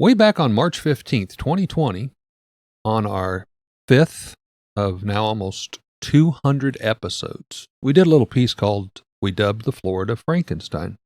way back on March 15th, 2020, on our 5th of now almost 200 episodes, we did a little piece called, we dubbed the Florida Frankenstein.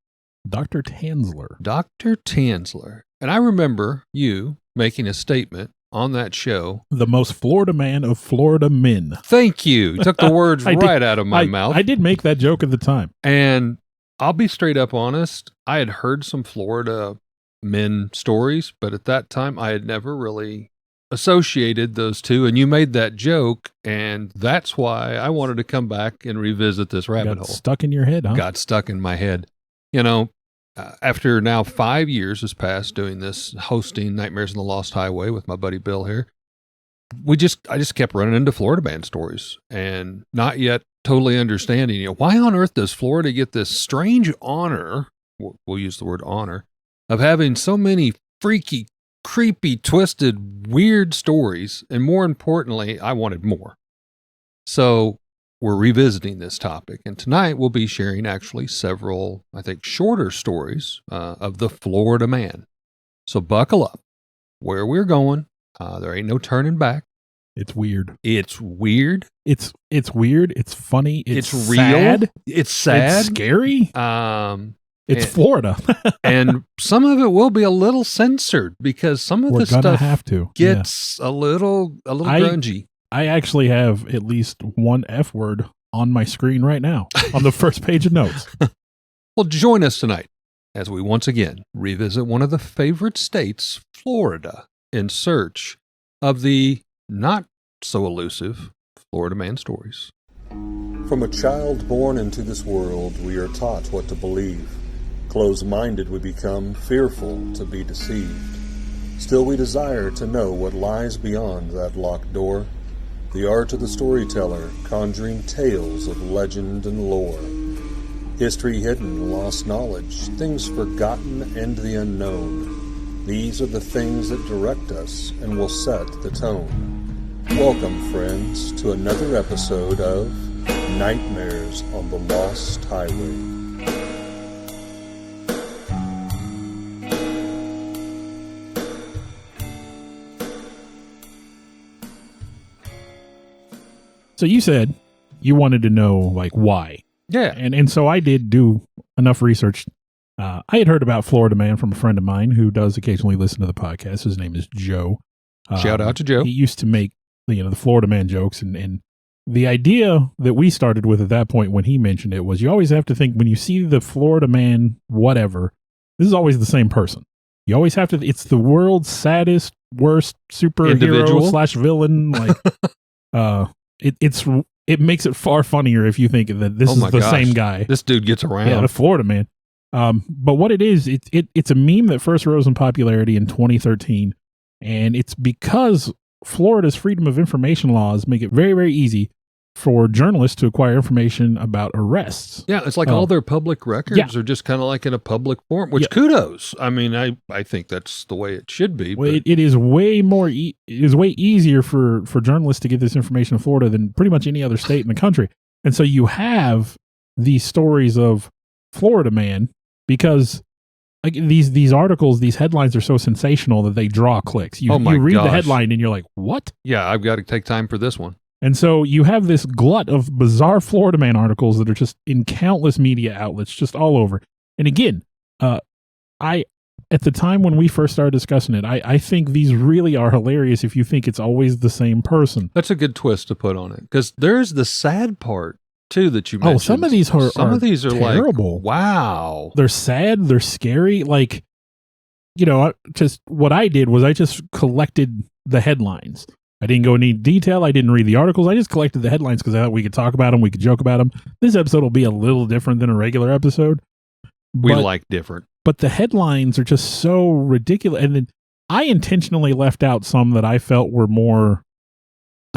Dr. Tanzler. Dr. Tanzler. And I remember you making a statement on that show. The most Florida man of Florida men. Thank you. You took the words right out of my mouth. I did make that joke at the time. And I'll be straight up honest. I had heard some Florida men stories, but at that time I had never really associated those two. And you made that joke, and that's why I wanted to come back and revisit this rabbit hole. Stuck in your head, huh? Got stuck in my head. You know, after now 5 years has passed doing this, hosting Nightmares on the Lost Highway with my buddy Bill here, I just kept running into Florida man stories and not yet totally understanding, why on earth does Florida get this strange honor, we'll use the word honor, of having so many freaky, creepy, twisted, weird stories. And more importantly, I wanted more. So we're revisiting this topic. And tonight we'll be sharing actually several, I think, shorter stories of the Florida man. So buckle up. Where we're going, there ain't no turning back. It's weird. It's weird. It's weird. It's funny. It's real. Sad. It's sad. It's scary. It's Florida. And some of it will be a little censored because some of the stuff gets a little grungy. I actually have at least one F word on my screen right now on the first page of notes. Well, join us tonight as we once again revisit one of the favorite states, Florida, in search of the not so elusive Florida man stories. From a child born into this world, we are taught what to believe. Closed-minded we become, fearful to be deceived. Still we desire to know what lies beyond that locked door. The art of the storyteller, conjuring tales of legend and lore. History hidden, lost knowledge, things forgotten and the unknown. These are the things that direct us and will set the tone. Welcome, friends, to another episode of Nightmares on the Lost Highway. So you said you wanted to know, like, why. Yeah. And so I did do enough research. I had heard about Florida Man from a friend of mine who does occasionally listen to the podcast. His name is Joe. Shout out to Joe. He used to make, the Florida Man jokes. And the idea that we started with at that point when he mentioned it was you always have to think when you see the Florida Man, whatever, this is always the same person. You always have to, it's the world's saddest, worst superhero / villain. Like, it makes it far funnier if you think that this is the same guy. This dude gets around. Yeah, the Florida Man. But what it is, it's a meme that first rose in popularity in 2013, and it's because Florida's freedom of information laws make it very, very easy for journalists to acquire information about arrests. Yeah, it's like all their public records are just kind of like in a public form, which kudos. I mean, I think that's the way it should be. Well, it is way more, it is way easier for journalists to get this information in Florida than pretty much any other state in the country. And so you have these stories of Florida Man because these articles, these headlines are so sensational that they draw clicks. You read the headline and you're like, what? Yeah, I've got to take time for this one. And so you have this glut of bizarre Florida Man articles that are just in countless media outlets, just all over. And again, at the time when we first started discussing it, I think these really are hilarious if you think it's always the same person. That's a good twist to put on it. Because there's the sad part, too, that you mentioned. Some of these are terrible. Like, wow. They're sad. They're scary. Like, just what I did was I just collected the headlines. I didn't go into detail. I didn't read the articles. I just collected the headlines because I thought we could talk about them. We could joke about them. This episode will be a little different than a regular episode. We like different. But the headlines are just so ridiculous. And then I intentionally left out some that I felt were more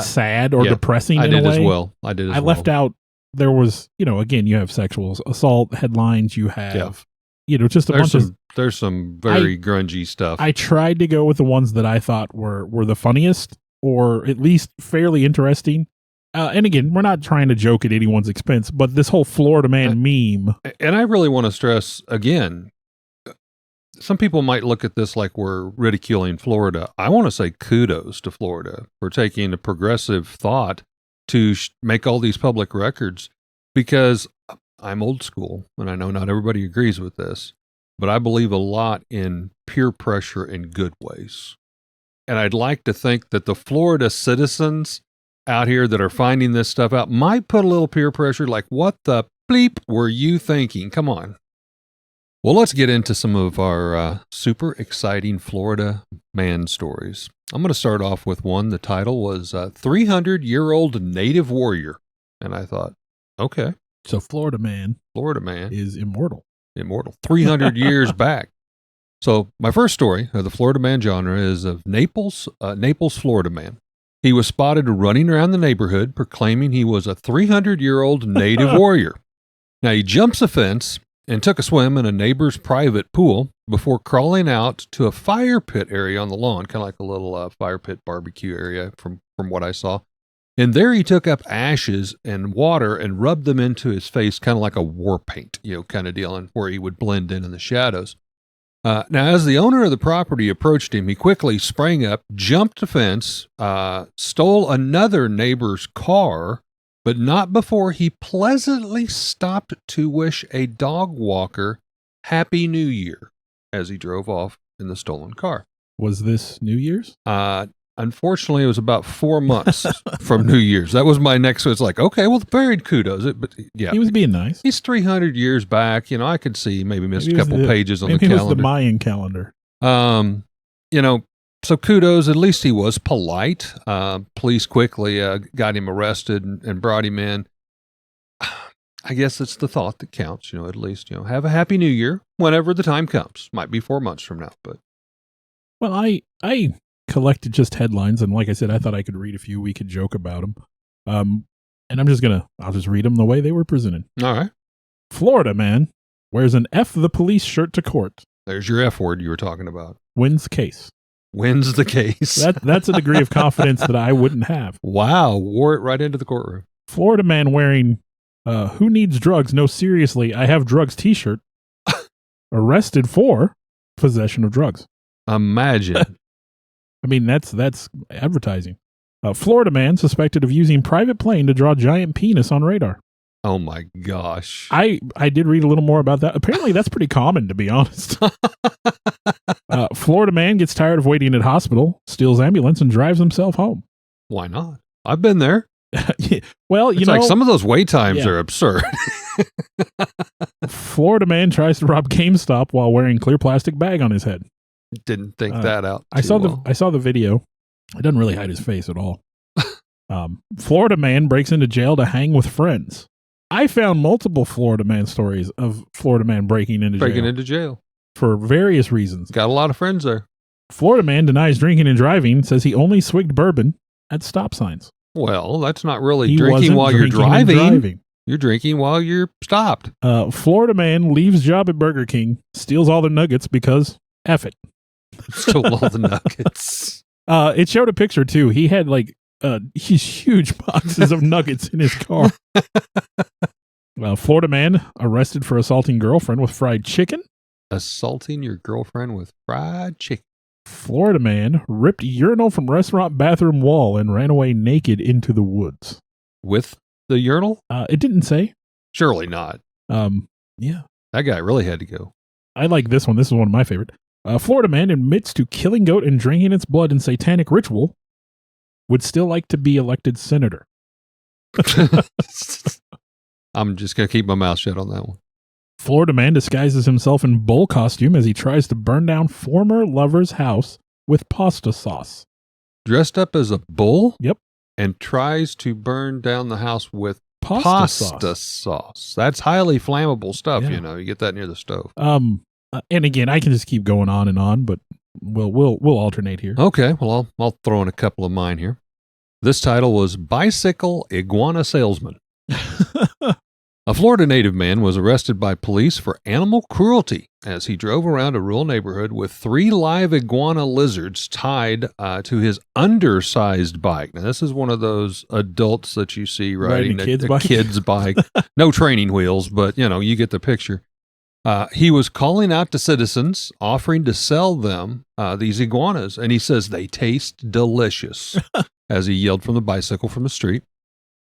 sad or depressing in a way. I did as well. I left out, there was, again, you have sexual assault headlines. You have, just a bunch of... There's some very grungy stuff. I tried to go with the ones that I thought were the funniest, or at least fairly interesting. And again, we're not trying to joke at anyone's expense, but this whole Florida Man meme. And I really want to stress, again, some people might look at this like we're ridiculing Florida. I want to say kudos to Florida for taking a progressive thought to make all these public records, because I'm old school and I know not everybody agrees with this, but I believe a lot in peer pressure in good ways. And I'd like to think that the Florida citizens out here that are finding this stuff out might put a little peer pressure, like, what the bleep were you thinking? Come on. Well, let's get into some of our super exciting Florida man stories. I'm going to start off with one. The title was 300-Year-Old Native Warrior. And I thought, okay. So Florida man is immortal. 300 years back. So my first story of the Florida man genre is of Naples, Florida man. He was spotted running around the neighborhood proclaiming he was a 300-year-old native warrior. Now he jumps a fence and took a swim in a neighbor's private pool before crawling out to a fire pit area on the lawn, kind of like a little fire pit barbecue area from what I saw. And there he took up ashes and water and rubbed them into his face, kind of like a war paint, kind of deal, and where he would blend in the shadows. Now, as the owner of the property approached him, he quickly sprang up, jumped the fence, stole another neighbor's car, but not before he pleasantly stopped to wish a dog walker Happy New Year as he drove off in the stolen car. Was this New Year's? Unfortunately, it was about 4 months from New Year's. That was my next. So it's like, okay, well, very kudos. But yeah, he was being nice. He's 300 years back. I could see maybe missed a couple pages on the calendar. Maybe it was the Mayan calendar. So kudos. At least he was polite. Police quickly got him arrested and brought him in. I guess it's the thought that counts. At least have a happy New Year whenever the time comes. Might be 4 months from now, but well, I collected just headlines, and like I said, I thought I could read a few. We could joke about them, and I'll just read them the way they were presented. All right. Florida man wears an F the police shirt to court. There's your F word you were talking about. Wins case. Wins the case. That's a degree of confidence that I wouldn't have. Wow, wore it right into the courtroom. Florida man wearing "Who needs drugs? No, seriously, I have drugs" T-shirt. Arrested for possession of drugs. Imagine. I mean, that's advertising. Florida man suspected of using private plane to draw giant penis on radar. Oh my gosh. I did read a little more about that. Apparently that's pretty common, to be honest. Florida man gets tired of waiting at hospital, steals ambulance, and drives himself home. Why not? I've been there. Well, it's like some of those wait times are absurd. Florida man tries to rob GameStop while wearing clear plastic bag on his head. Didn't think that out. I saw the video. It doesn't really hide his face at all. Florida man breaks into jail to hang with friends. I found multiple Florida man stories of Florida man breaking into jail for various reasons. Got a lot of friends there. Florida man denies drinking and driving, says he only swigged bourbon at stop signs. Well, that's not really drinking while you're driving. You're drinking while you're stopped. Florida man leaves job at Burger King, steals all the nuggets because F it. Stole all the nuggets. It showed a picture too. He had these huge boxes of nuggets in his car. Florida man arrested for assaulting girlfriend with fried chicken. Assaulting your girlfriend with fried chicken. Florida man ripped urinal from restaurant bathroom wall and ran away naked into the woods. With the urinal? It didn't say. Surely not. Yeah. That guy really had to go. I like this one. This is one of my favorite. Florida man admits to killing goat and drinking its blood in satanic ritual. Would still like to be elected senator. I'm just going to keep my mouth shut on that one. Florida man disguises himself in bull costume as he tries to burn down former lover's house with pasta sauce. Dressed up as a bull? Yep. And tries to burn down the house with pasta sauce. That's highly flammable stuff, You get that near the stove. And again, I can just keep going on and on, but we'll alternate here. Okay, well, I'll throw in a couple of mine here. This title was Bicycle Iguana Salesman. A Florida native man was arrested by police for animal cruelty as he drove around a rural neighborhood with 3 live iguana lizards tied to his undersized bike. Now, this is one of those adults that you see riding a kid's bike. No training wheels, but, you get the picture. He was calling out to citizens, offering to sell them these iguanas, and he says they taste delicious, as he yelled from the bicycle from the street.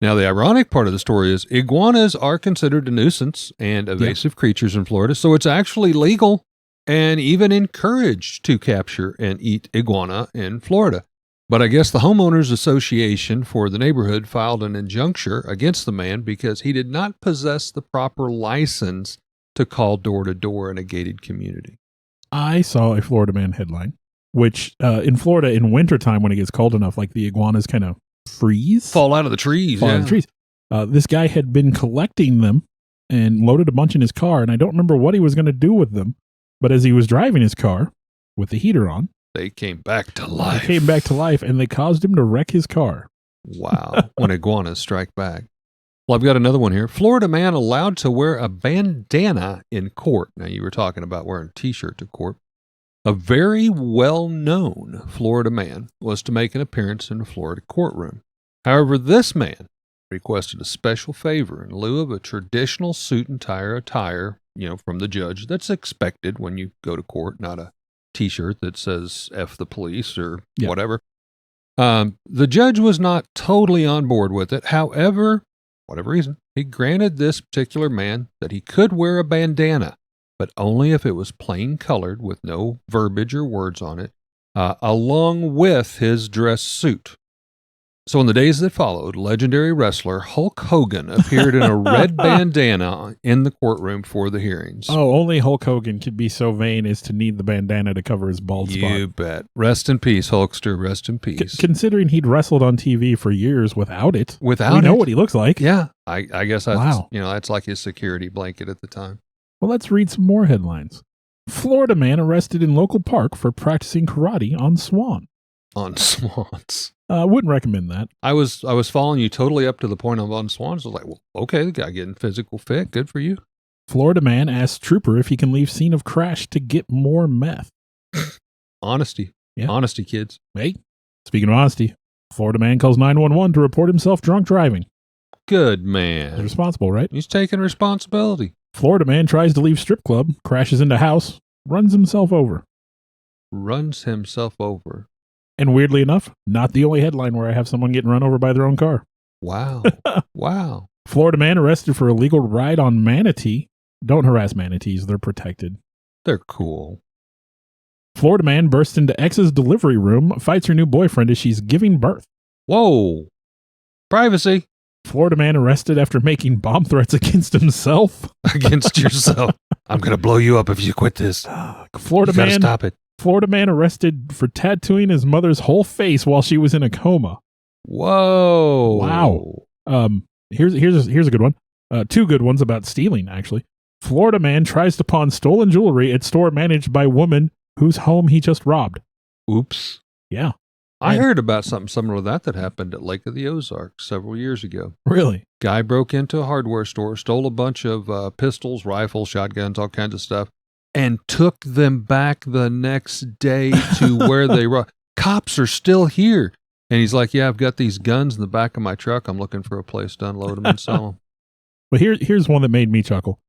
Now, the ironic part of the story is iguanas are considered a nuisance and invasive creatures in Florida, so it's actually legal and even encouraged to capture and eat iguana in Florida. But I guess the Homeowners Association for the neighborhood filed an injunction against the man because he did not possess the proper license to call door to door in a gated community. I saw a Florida man headline, which in Florida in wintertime, when it gets cold enough, like the iguanas kind of freeze. Fall out of the trees. Fall out of the trees. This guy had been collecting them and loaded a bunch in his car, and I don't remember what he was going to do with them. But as he was driving his car with the heater on, they came back to life. They came back to life, and they caused him to wreck his car. Wow. When iguanas strike back. Well, I've got another one here. Florida man allowed to wear a bandana in court. Now, you were talking about wearing a T-shirt to court. A very well-known Florida man was to make an appearance in a Florida courtroom. However, this man requested a special favor in lieu of a traditional suit and tie attire, from the judge that's expected when you go to court, not a T-shirt that says F the police or whatever. The judge was not totally on board with it. However, whatever reason, he granted this particular man that he could wear a bandana, but only if it was plain colored with no verbiage or words on it, along with his dress suit. So in the days that followed, legendary wrestler Hulk Hogan appeared in a red bandana in the courtroom for the hearings. Oh, only Hulk Hogan could be so vain as to need the bandana to cover his bald spot. You bet. Rest in peace, Hulkster. Rest in peace. Considering he'd wrestled on TV for years without it. We know what he looks like. Yeah. I guess that's, that's like his security blanket at the time. Well, let's read some more headlines. Florida man arrested in local park for practicing karate on swan. On swans. I wouldn't recommend that. I was following you totally up to the point of on swans. I was like, well, okay, the guy getting physical fit. Good for you. Florida man asks trooper if he can leave scene of crash to get more meth. Honesty. Yeah. Honesty, kids. Hey, speaking of honesty, Florida man calls 911 to report himself drunk driving. Good man. He's responsible, right? He's taking responsibility. Florida man tries to leave strip club, crashes into house, runs himself over. Runs himself over. And weirdly enough, not the only headline where I have someone getting run over by their own car. Wow. Wow. Florida man arrested for illegal ride on manatee. Don't harass manatees. They're protected. They're cool. Florida man bursts into ex's delivery room, fights her new boyfriend as she's giving birth. Whoa. Privacy. Florida man arrested after making bomb threats against himself. Against yourself. I'm going to blow you up if you quit this. Florida man. Stop it. Florida man arrested for tattooing his mother's whole face while she was in a coma. Whoa. Wow. Here's a good one. Two good ones about stealing, actually. Florida man tries to pawn stolen jewelry at store managed by woman whose home he just robbed. Oops. Yeah. I heard about something similar to that happened at Lake of the Ozarks several years ago. Really? Guy broke into a hardware store, stole a bunch of pistols, rifles, shotguns, all kinds of stuff, and took them back the next day to where they were. Cops are still here. And he's like, yeah, I've got these guns in the back of my truck. I'm looking for a place to unload them and sell them. But here's one that made me chuckle.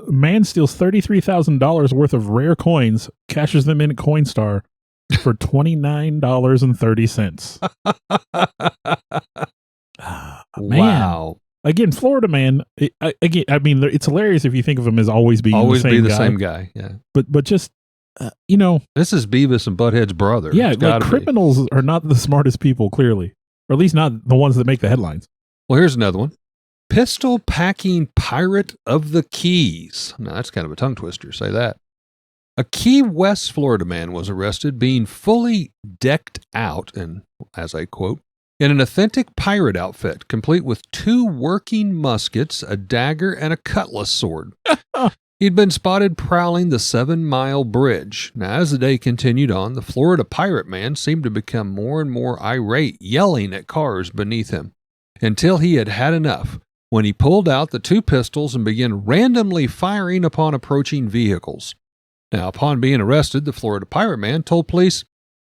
Man steals $33,000 worth of rare coins, cashes them in at Coinstar for $29.30. Wow. Again, Florida man. It's hilarious if you think of him as always being the same guy. Yeah. But just this is Beavis and Butthead's brother. Yeah, like criminals are not the smartest people, clearly, or at least not the ones that make the headlines. Well, here's another one. Pistol packing pirate of the Keys. Now that's kind of a tongue twister. Say that. A Key West, Florida man was arrested being fully decked out, and as I quote, in an authentic pirate outfit, complete with 2 working muskets, a dagger, and a cutlass sword. He'd been spotted prowling the 7 Mile Bridge. Now, as the day continued on, the Florida pirate man seemed to become more and more irate, yelling at cars beneath him, until he had had enough, when he pulled out the 2 pistols and began randomly firing upon approaching vehicles. Now, upon being arrested, the Florida pirate man told police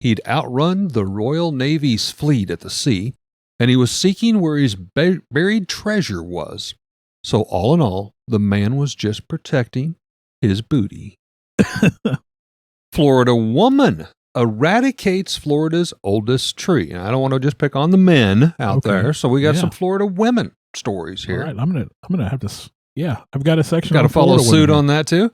he'd outrun the Royal Navy's fleet at the sea, and he was seeking where his buried treasure was. So all in all, the man was just protecting his booty. Florida woman eradicates Florida's oldest tree. And I don't want to just pick on the men out there. So we got some Florida women stories here. All right, I'm gonna have to. Yeah, I've got a section. Got to follow Florida suit women. on that too.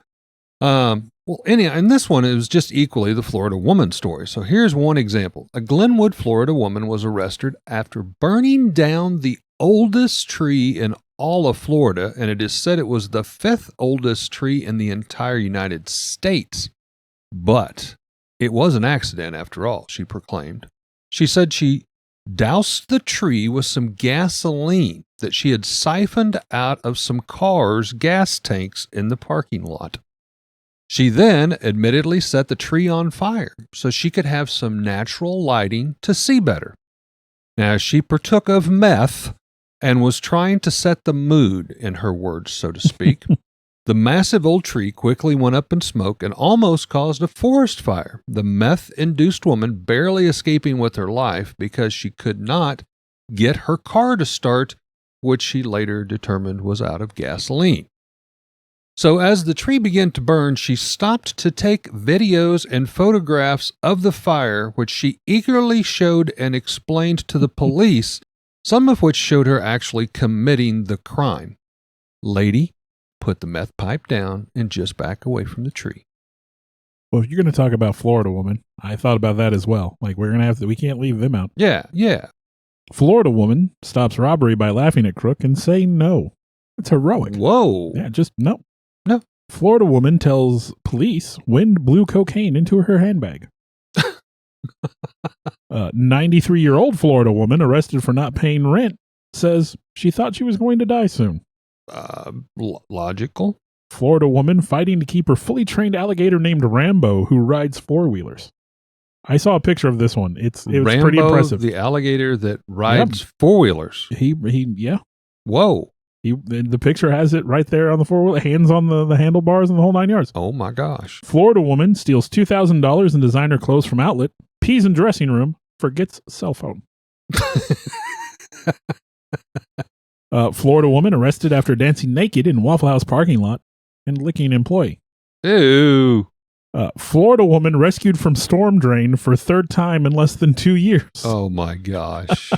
Well, anyhow, in this one, it was just equally the Florida woman story. So here's one example. A Glenwood, Florida woman was arrested after burning down the oldest tree in all of Florida, and it is said it was the 5th oldest tree in the entire United States. But it was an accident after all, she proclaimed. She said she doused the tree with some gasoline that she had siphoned out of some cars' gas tanks in the parking lot. She then admittedly set the tree on fire so she could have some natural lighting to see better. Now, she partook of meth and was trying to set the mood, in her words, so to speak. The massive old tree quickly went up in smoke and almost caused a forest fire, the meth-induced woman barely escaping with her life because she could not get her car to start, which she later determined was out of gasoline. So as the tree began to burn, she stopped to take videos and photographs of the fire, which she eagerly showed and explained to the police, some of which showed her actually committing the crime. Lady, put the meth pipe down and just back away from the tree. Well, if you're going to talk about Florida woman, I thought about that as well. Like, we can't leave them out. Yeah. Florida woman stops robbery by laughing at crook and saying no. It's heroic. Whoa. Yeah, just no. No. Florida woman tells police wind blew cocaine into her handbag. 93-year-old Florida woman arrested for not paying rent says she thought she was going to die soon. Logical. Florida woman fighting to keep her fully trained alligator named Rambo who rides four-wheelers. I saw a picture of this one. It was Rambo, pretty impressive. The alligator that rides four-wheelers. Yeah. Whoa. The picture has it right there on the four-wheeler, hands on the handlebars and the whole 9 yards. Oh my gosh. Florida woman steals $2,000 in designer clothes from outlet, pees in dressing room, forgets cell phone. Florida woman arrested after dancing naked in Waffle House parking lot and licking employee. Ew. Florida woman rescued from storm drain for third time in less than 2 years. Oh my gosh.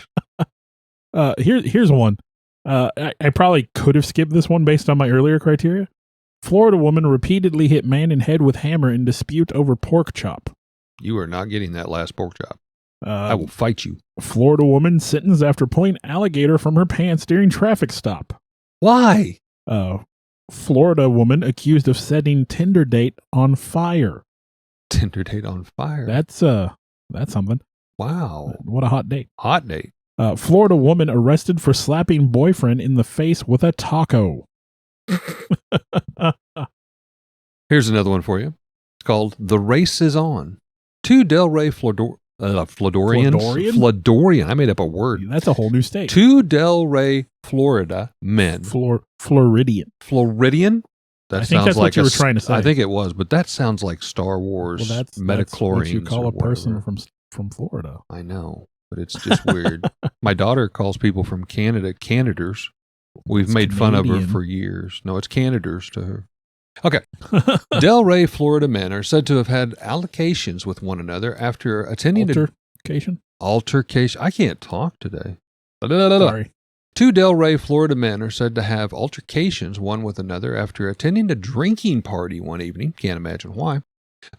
Here's one. I probably could have skipped this one based on my earlier criteria. Florida woman repeatedly hit man in head with hammer in dispute over pork chop. You are not getting that last pork chop. I will fight you. Florida woman sentenced after pulling alligator from her pants during traffic stop. Why? Florida woman accused of setting Tinder date on fire. Tinder date on fire. That's something. Wow. What a hot date. Hot date. Florida woman arrested for slapping boyfriend in the face with a taco. Here's another one for you. It's called The Race Is On. Two Delray Floridian. I made up a word. That's a whole new state. Two Delray, Florida men. Floridian. Floridian? I think that's what you were trying to say. I think it was, but that sounds like Star Wars. Well, that's metachlorines. what you call a person whatever. from Florida. I know, but it's just weird. My daughter calls people from Canada Canaders. We've made fun of her for years. No, it's Canaders to her. Okay. Delray, Florida men are said to have had altercations with one another after attending altercation. I can't talk today. Sorry. Two Delray, Florida men are said to have altercations one with another after attending a drinking party one evening. Can't imagine why.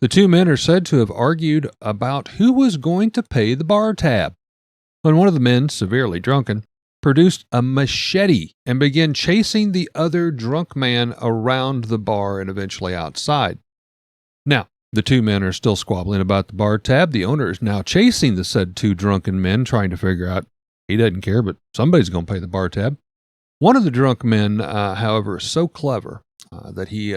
The two men are said to have argued about who was going to pay the bar tab. When one of the men, severely drunken, produced a machete and began chasing the other drunk man around the bar and eventually outside. Now, the two men are still squabbling about the bar tab. The owner is now chasing the said two drunken men, trying to figure out he doesn't care, but somebody's going to pay the bar tab. One of the drunk men, however, is so clever that he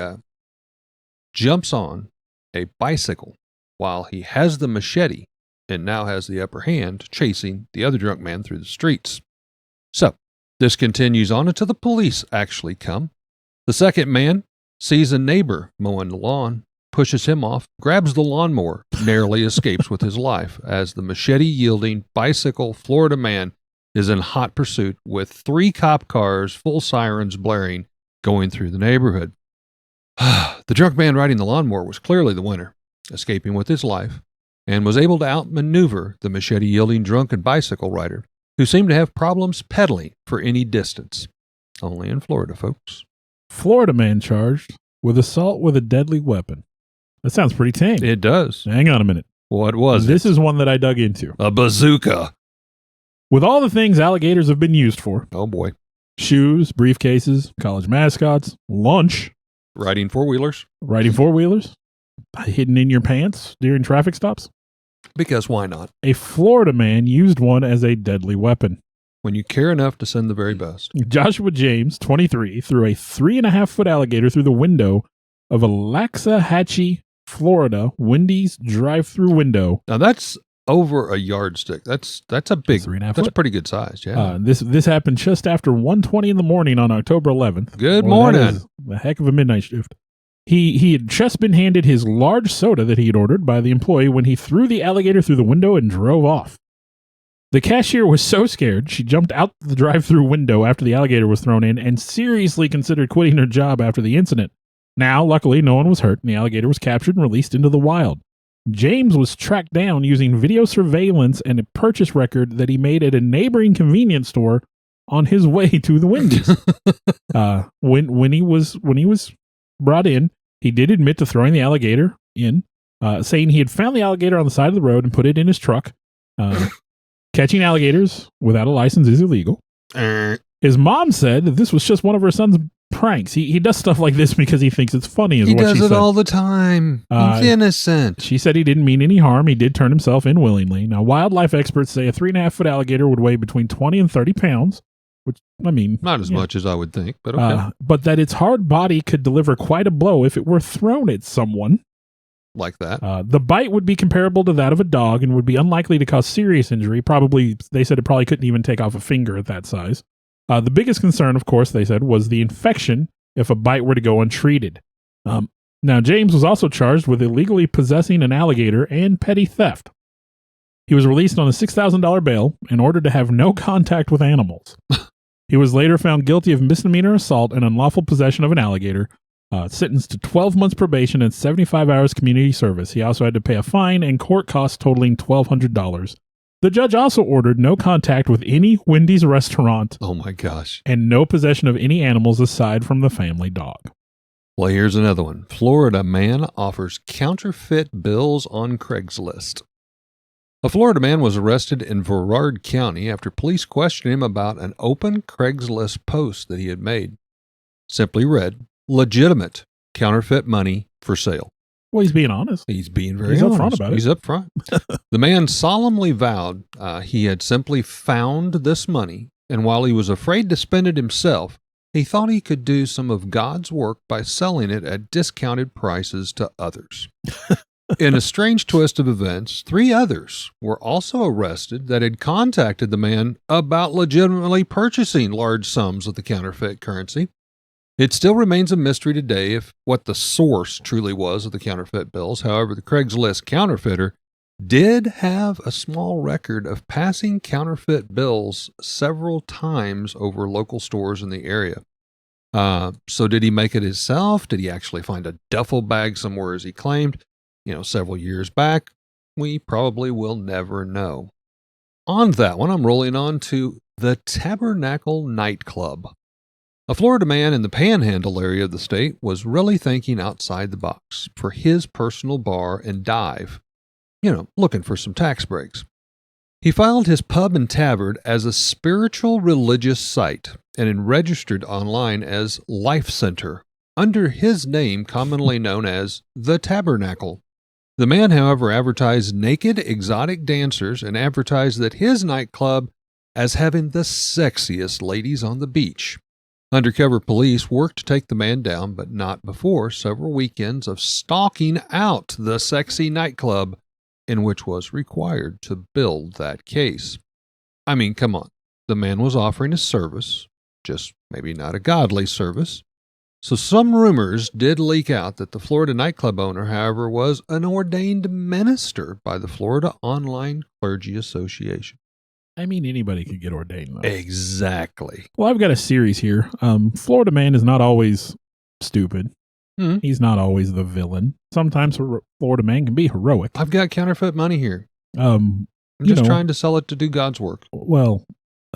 jumps on a bicycle while he has the machete and now has the upper hand, chasing the other drunk man through the streets. So, this continues on until the police actually come. The second man sees a neighbor mowing the lawn, pushes him off, grabs the lawnmower, narrowly escapes with his life as the machete-yielding bicycle Florida man is in hot pursuit with 3 cop cars, full sirens blaring, going through the neighborhood. The drunk man riding the lawnmower was clearly the winner, escaping with his life, and was able to outmaneuver the machete-yielding drunken bicycle rider, who seemed to have problems pedaling for any distance. Only in Florida, folks. Florida man charged with assault with a deadly weapon. That sounds pretty tame. It does. Hang on a minute. What was This it? is one that I dug into. A bazooka. With all the things alligators have been used for, Oh, boy. shoes, briefcases, college mascots, lunch, Riding four-wheelers? riding four-wheelers, hidden in your pants during traffic stops, Because why not? a Florida man used one as a deadly weapon. When you care enough to send the very best. Joshua James, 23, threw a 3.5-foot alligator through the window of a Laxahatchee, Florida Wendy's drive-through window. Now, that's over a yardstick. That's a big, 3.5 that's foot. pretty good size, yeah. This happened just after 1:20 in the morning on October 11th. Good Well, that morning. is a heck of a midnight shift. He had just been handed his large soda that he had ordered by the employee when he threw the alligator through the window and drove off. The cashier was so scared, she jumped out the drive-through window after the alligator was thrown in and seriously considered quitting her job after the incident. Now, luckily, no one was hurt and the alligator was captured and released into the wild. James was tracked down using video surveillance and a purchase record that he made at a neighboring convenience store on his way to the Wendy's. When he was brought in, he did admit to throwing the alligator in, saying he had found the alligator on the side of the road and put it in his truck. Catching alligators without a license is illegal. His mom said that this was just one of her son's pranks. He does stuff like this because he thinks it's funny. Is He what does she it said. all the time. Uh, He's innocent. She said he didn't mean any harm. He did turn himself in willingly. Now, wildlife experts say a 3.5-foot alligator would weigh between 20 and 30 pounds, which, I mean, Not as yeah. much as I would think, but okay. But that its hard body could deliver quite a blow if it were thrown at someone. Like that. The bite would be comparable to that of a dog and would be unlikely to cause serious injury. Probably, they said it probably couldn't even take off a finger at that size. The biggest concern, of course, they said, was the infection if a bite were to go untreated. Now, James was also charged with illegally possessing an alligator and petty theft. He was released on a $6,000 bail and ordered to have no contact with animals. He was later found guilty of misdemeanor assault and unlawful possession of an alligator, sentenced to 12 months probation and 75 hours community service. He also had to pay a fine and court costs totaling $1,200. The judge also ordered no contact with any Wendy's restaurant Oh my gosh. and no possession of any animals aside from the family dog. Well, here's another one. Florida man offers counterfeit bills on Craigslist. A Florida man was arrested in Brevard County after police questioned him about an open Craigslist post that he had made. Simply read, legitimate counterfeit money for sale. Well, he's being honest. He's being very He's honest. upfront about it. He's upfront. The man solemnly vowed he had simply found this money, and while he was afraid to spend it himself, he thought he could do some of God's work by selling it at discounted prices to others. In a strange twist of events, 3 others were also arrested that had contacted the man about legitimately purchasing large sums of the counterfeit currency. It still remains a mystery today if what the source truly was of the counterfeit bills. However, the Craigslist counterfeiter did have a small record of passing counterfeit bills several times over local stores in the area. So did he make it himself? Did he actually find a duffel bag somewhere as he claimed, several years back? We probably will never know. On that one, I'm rolling on to the Tabernacle Nightclub. A Florida man in the Panhandle area of the state was really thinking outside the box for his personal bar and dive, looking for some tax breaks. He filed his pub and tavern as a spiritual religious site and registered online as Life Center under his name commonly known as The Tabernacle. The man, however, advertised naked exotic dancers and advertised that his nightclub as having the sexiest ladies on the beach. Undercover police worked to take the man down, but not before several weekends of stalking out the sexy nightclub in which was required to build that case. I mean, come on. The man was offering a service, just maybe not a godly service. So some rumors did leak out that the Florida nightclub owner, however, was an ordained minister by the Florida Online Clergy Association. I mean, anybody could get ordained, though. Exactly. Well, I've got a series here. Florida man is not always stupid. Hmm. He's not always the villain. Sometimes Florida Man can be heroic. I've got counterfeit money here. Um, I'm just trying to sell it to do God's work. Well,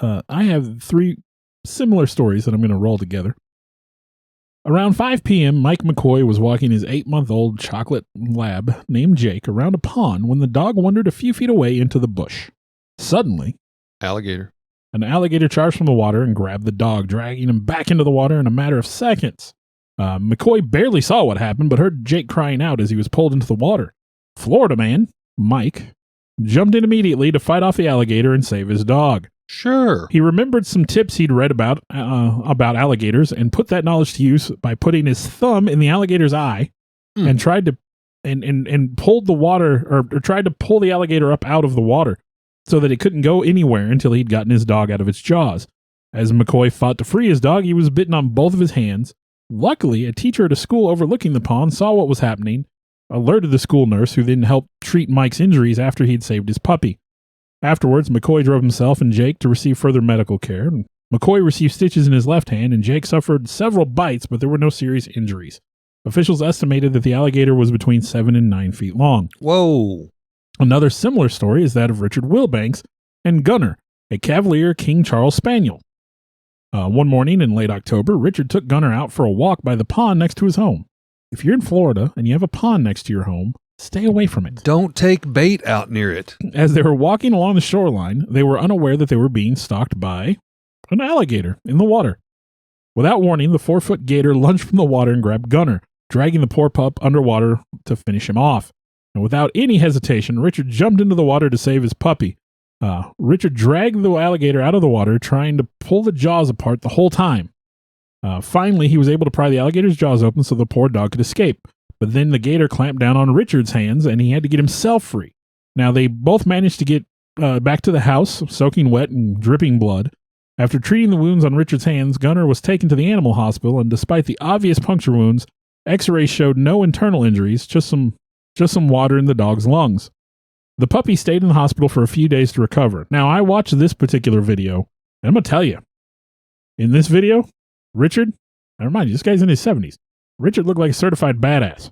I have 3 similar stories that I'm going to roll together. Around 5 p.m., Mike McCoy was walking his 8-month-old chocolate lab named Jake around a pond when the dog wandered a few feet away into the bush. Suddenly, Alligator. an alligator charged from the water and grabbed the dog, dragging him back into the water in a matter of seconds. McCoy barely saw what happened, but heard Jake crying out as he was pulled into the water. Florida Man, Mike, jumped in immediately to fight off the alligator and save his dog. Sure. He remembered some tips he'd read about alligators and put that knowledge to use by putting his thumb in the alligator's eye and tried to and pulled the water or tried to pull the alligator up out of the water so that it couldn't go anywhere until he'd gotten his dog out of its jaws. As McCoy fought to free his dog, he was bitten on both of his hands. Luckily, a teacher at a school overlooking the pond saw what was happening, alerted the school nurse, who then helped treat Mike's injuries after he'd saved his puppy. Afterwards, McCoy drove himself and Jake to receive further medical care. McCoy received stitches in his left hand, and Jake suffered several bites, but there were no serious injuries. Officials estimated that the alligator was between 7 and 9 feet long. Whoa. Another similar story is that of Richard Wilbanks and Gunner, a Cavalier King Charles Spaniel. One morning in late October, Richard took Gunner out for a walk by the pond next to his home. If you're in Florida and you have a pond next to your home, stay away from it. Don't take bait out near it. As they were walking along the shoreline, they were unaware that they were being stalked by an alligator in the water. Without warning, the 4-foot gator lunged from the water and grabbed Gunner, dragging the poor pup underwater to finish him off. And without any hesitation, Richard jumped into the water to save his puppy. Richard dragged the alligator out of the water, trying to pull the jaws apart the whole time. Finally, he was able to pry the alligator's jaws open so the poor dog could escape. But then the gator clamped down on Richard's hands, and he had to get himself free. Now, they both managed to get back to the house, soaking wet and dripping blood. After treating the wounds on Richard's hands, Gunner was taken to the animal hospital, and despite the obvious puncture wounds, X-rays showed no internal injuries, just some water in the dog's lungs. The puppy stayed in the hospital for a few days to recover. Now, I watched this particular video, and I'm going to tell you, in this video, Richard, I remind you, this guy's in his 70s. Richard looked like a certified badass.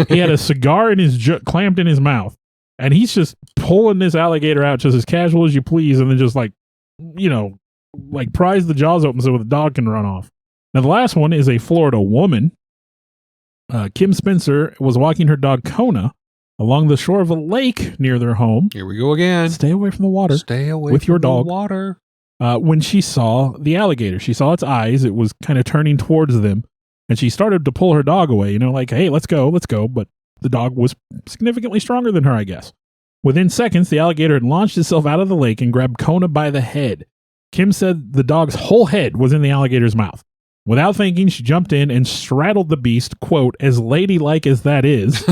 He had a cigar in his clamped in his mouth, and he's just pulling this alligator out just as casual as you please, and then just like pries the jaws open so the dog can run off. Now, the last one is a Florida woman. Kim Spencer was walking her dog Kona along the shore of a lake near their home. Here we go again. Stay away from the water. Stay away with from your dog. the water. When she saw the alligator, she saw its eyes. It was kind of turning towards them. And she started to pull her dog away, like, hey, let's go. But the dog was significantly stronger than her, I guess. Within seconds, the alligator had launched itself out of the lake and grabbed Kona by the head. Kim said the dog's whole head was in the alligator's mouth. Without thinking, she jumped in and straddled the beast, quote, as ladylike as that is,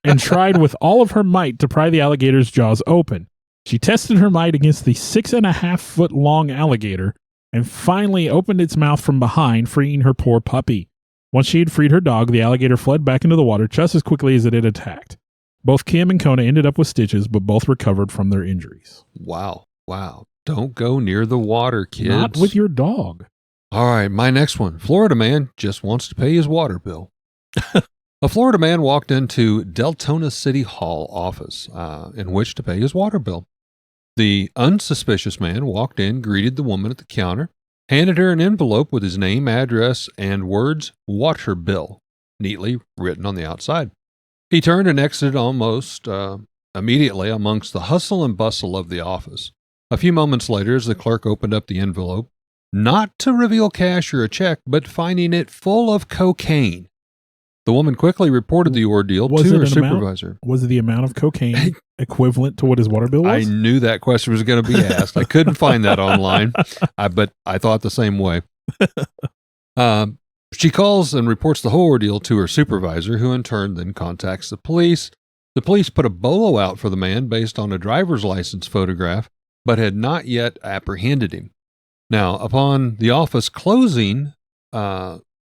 and tried with all of her might to pry the alligator's jaws open. She tested her might against the 6.5-foot-long alligator, and finally opened its mouth from behind, freeing her poor puppy. Once she had freed her dog, the alligator fled back into the water just as quickly as it had attacked. Both Kim and Kona ended up with stitches, but both recovered from their injuries. Wow. Don't go near the water, kids. Not with your dog. All right, my next one. Florida man just wants to pay his water bill. A Florida man walked into Deltona City Hall office in which to pay his water bill. The unsuspicious man walked in, greeted the woman at the counter, handed her an envelope with his name, address, and words, water bill, neatly written on the outside. He turned and exited almost immediately amongst the hustle and bustle of the office. A few moments later, as the clerk opened up the envelope, not to reveal cash or a check, but finding it full of cocaine. The woman quickly reported the ordeal to her supervisor. Was it the amount of cocaine equivalent to what his water bill was? I knew that question was going to be asked. I couldn't find that online, but I thought the same way. She calls and reports the whole ordeal to her supervisor, who in turn then contacts the police. The police put a bolo out for the man based on a driver's license photograph, but had not yet apprehended him. Now, upon the office closing,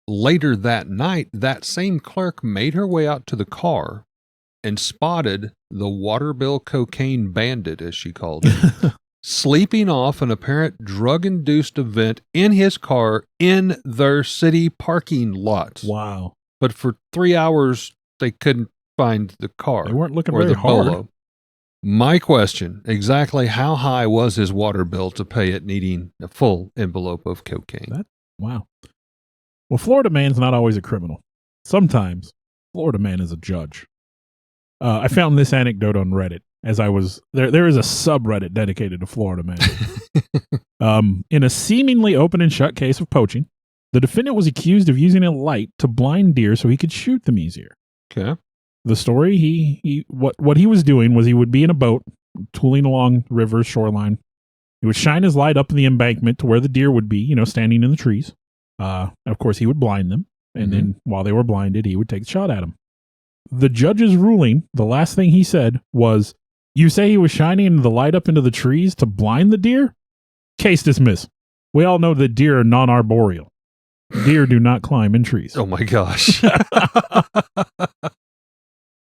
later that night, that same clerk made her way out to the car and spotted the water bill cocaine bandit, as she called it, sleeping off an apparent drug-induced event in his car in their city parking lot. Wow. But for 3 hours, they couldn't find the car. They weren't looking or very the hard. Bolo. My question, exactly how high was his water bill to pay it needing a full envelope of cocaine? Wow. Well, Florida man's not always a criminal. Sometimes Florida man is a judge. I found this anecdote on Reddit as I was there. There is a subreddit dedicated to Florida man. In a seemingly open and shut case of poaching, the defendant was accused of using a light to blind deer so he could shoot them easier. Okay. The story, what he was doing was he would be in a boat tooling along the river's shoreline. He would shine his light up in the embankment to where the deer would be, standing in the trees. Of course, he would blind them, and then while they were blinded, he would take a shot at them. The judge's ruling, the last thing he said was, "You say he was shining the light up into the trees to blind the deer? Case dismissed. We all know that deer are non-arboreal. Deer do not climb in trees." Oh my gosh.